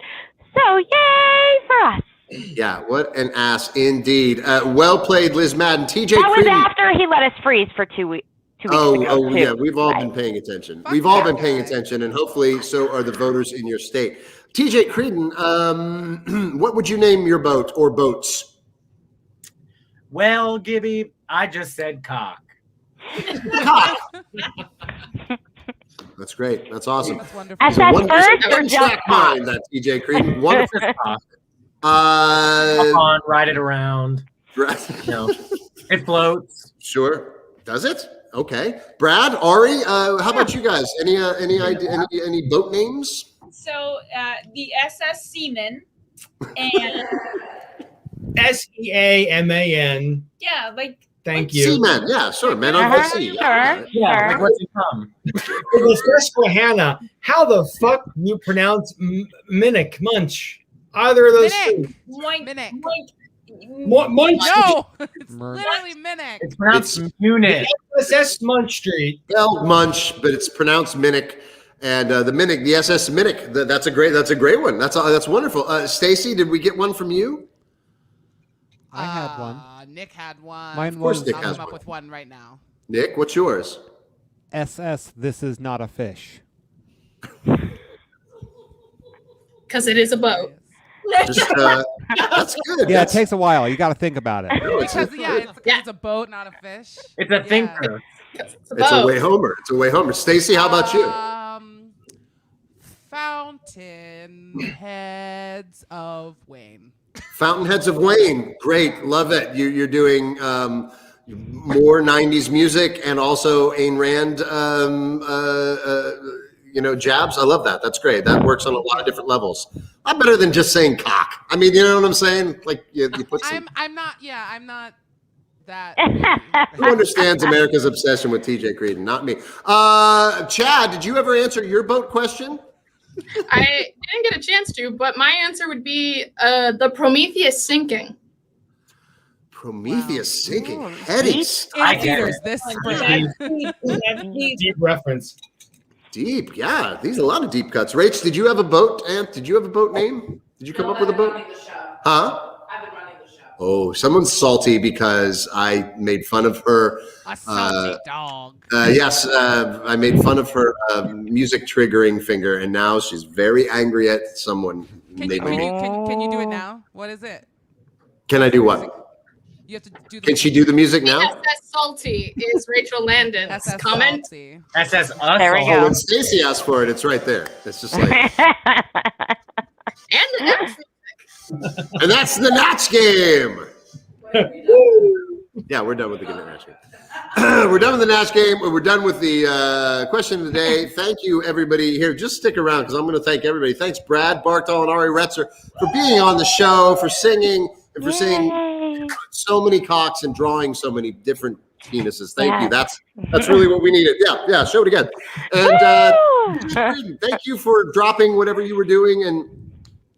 So, yay for us. Yeah, what an ass indeed. Well played, Liz Madden. TJ That was Creedy. after he let us freeze for 2 weeks. Oh, yeah, we've all been paying attention. We've all been paying attention, and hopefully so are the voters in your state. TJ Creedon, what would you name your boat or boats? Well, Gibby, I just said cock. Cock. That's great. That's awesome. That's wonderful. As that first or just cock? That TJ Creedon. Wonderful cock. Hop on, ride it around. It floats. Sure. Does it? Okay. Brad, Ari, how about you guys? Any idea? Any boat names? So the SS Seaman and SEAMAN. yeah, like Thank you. Seaman, yeah, sure. Men on the sea. Yeah, like what's it from? The Susquehanna. How the fuck do you pronounce Minnick, Munch? Either of those two. Minnick. Munch. No, it's literally Minnick. It's pronounced Munich. SS Munch Street. Spelled Munch, but it's pronounced Minnick. And the Minnick, the SS Minnick. That's a great one. That's wonderful. Stacy, did we get one from you? I had one. Nick had one. Mine Of course was Nick I'll has come up one. with one right now. Nick, what's yours? SS. This is not a fish. Because it is a boat. Just, that's good. Yeah, it takes a while. You got to think about it. Because it's a boat, not a fish. It's a thinker. It's a way homer. It's a way homer. Stacy, how about you? Fountainheads of Wayne. Fountainheads of Wayne. Great. Love it. You're doing more 90s music and also Ayn Rand jabs. I love that. That's great. That works on a lot of different levels. A lot better than just saying cock. I mean, you know what I'm saying? Like you put some. I'm not that. Who understands America's obsession with TJ Creedon? Not me. Chad, did you ever answer your boat question? I didn't get a chance to, but my answer would be the Prometheus sinking. Prometheus sinking. Heady. I get it. This Deep reference. Deep, yeah. These are a lot of deep cuts. Rach, did you have a boat? Ant, did you have a boat name? Did you come up with a boat? Huh? I've been running the show. Oh, someone's salty because I made fun of her. A salty dog. Yes, I made fun of her music triggering finger, and now she's very angry at someone. Can you do it now? What is it? Can I do what? You have to do. Can she do the music now? SS Salty is Rachel Landon's SS comment. Salty. SS us. There we Oh, go. when Stacy asked for it, it's right there. It's just like, And the next and that's the NATCH game. Yeah, we're done with the NATCH game. We're done with the NATCH game. We're done with the question of the day. Thank you, everybody here. Just stick around because I'm going to thank everybody. Thanks, Brad, Barkdoll, and Ari Retzer for being on the show, for singing, and for saying so many cocks and drawing so many different penises. Thank you. That's really what we needed. Yeah. Show it again. And thank you for dropping whatever you were doing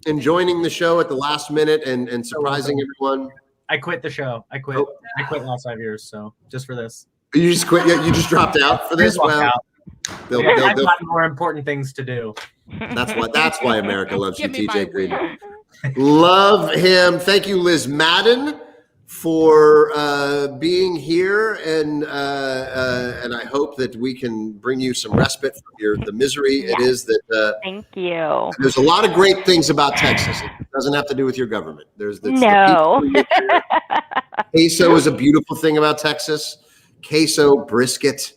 and joining the show at the last minute and surprising everyone. I quit the show. I quit last 5 years. So just for this. You just quit? Yeah, you just dropped out for this? Walked out. I've got more important things to do. That's why America loves you, Give me TJ my Green. Love him. Thank you, Liz Madden, for being here, and I hope that we can bring you some respite from the misery it is that. Thank you. There's a lot of great things about Texas. It doesn't have to do with your government. No. Queso is a beautiful thing about Texas. Queso, brisket.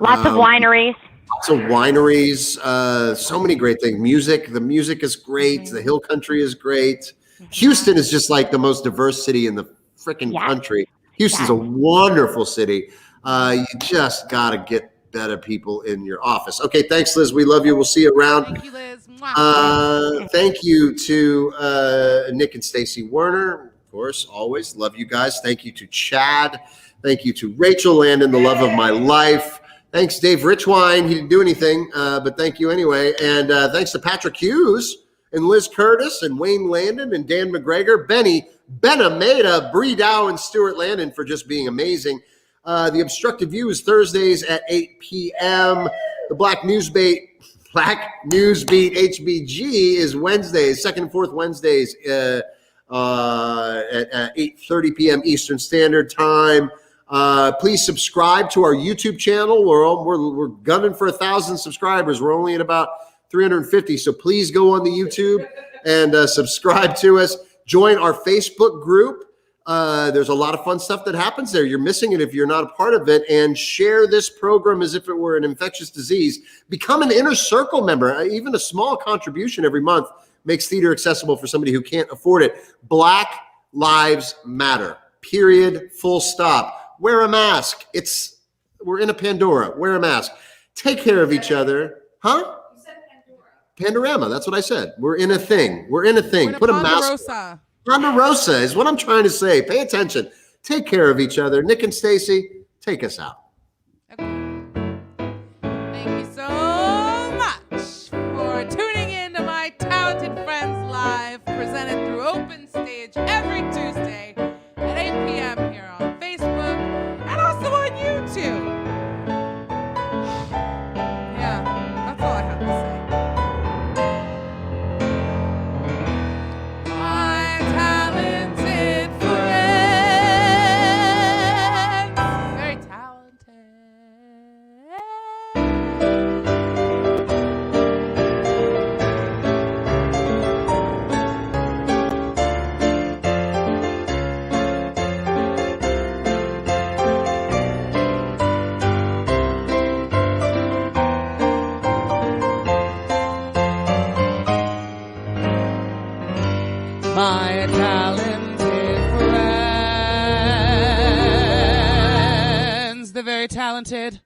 Lots of wineries. Lots of wineries. So many great things. Music. The music is great. The hill country is great. Houston is just like the most diverse city in the freaking country. Houston's a wonderful city. You just got to get better people in your office. Okay, thanks, Liz. We love you. We'll see you around. Thank you, Liz. Thank you to Nick and Stacy Werner. Of course, always love you guys. Thank you to Chad. Thank you to Rachel Landon, the love of my life. Thanks, Dave Richwine. He didn't do anything, but thank you anyway. And thanks to Patrick Hughes and Liz Curtis and Wayne Landon and Dan McGregor, Benny Benameda, Bree Dow, and Stuart Landon for just being amazing. The Obstructive View is Thursdays at 8 p.m. The Black Newsbeat HBG is Wednesdays, second and fourth Wednesdays at 8:30 p.m. Eastern Standard Time. Please subscribe to our YouTube channel. We're gunning for 1,000 subscribers. We're only at about 350, so please go on the YouTube and subscribe to us. Join our Facebook group. There's a lot of fun stuff that happens there. You're missing it if you're not a part of it. And share this program as if it were an infectious disease. Become an Inner Circle member. Even a small contribution every month makes theater accessible for somebody who can't afford it. Black Lives Matter. Period. Full stop. Wear a mask. We're in a Pandora. Wear a mask. Take care of each other. Huh? You said Pandora. Pandorama. That's what I said. We're in a thing. Put a mask. Ponderosa is what I'm trying to say. Pay attention. Take care of each other. Nick and Stacy, take us out. Thank you so much for tuning in to My Talented Friends Live, presented through Open Stage every Tuesday at 8 p.m. here on Facebook and also on YouTube. Yeah, that's all I have to say. My talented friends, the very talented.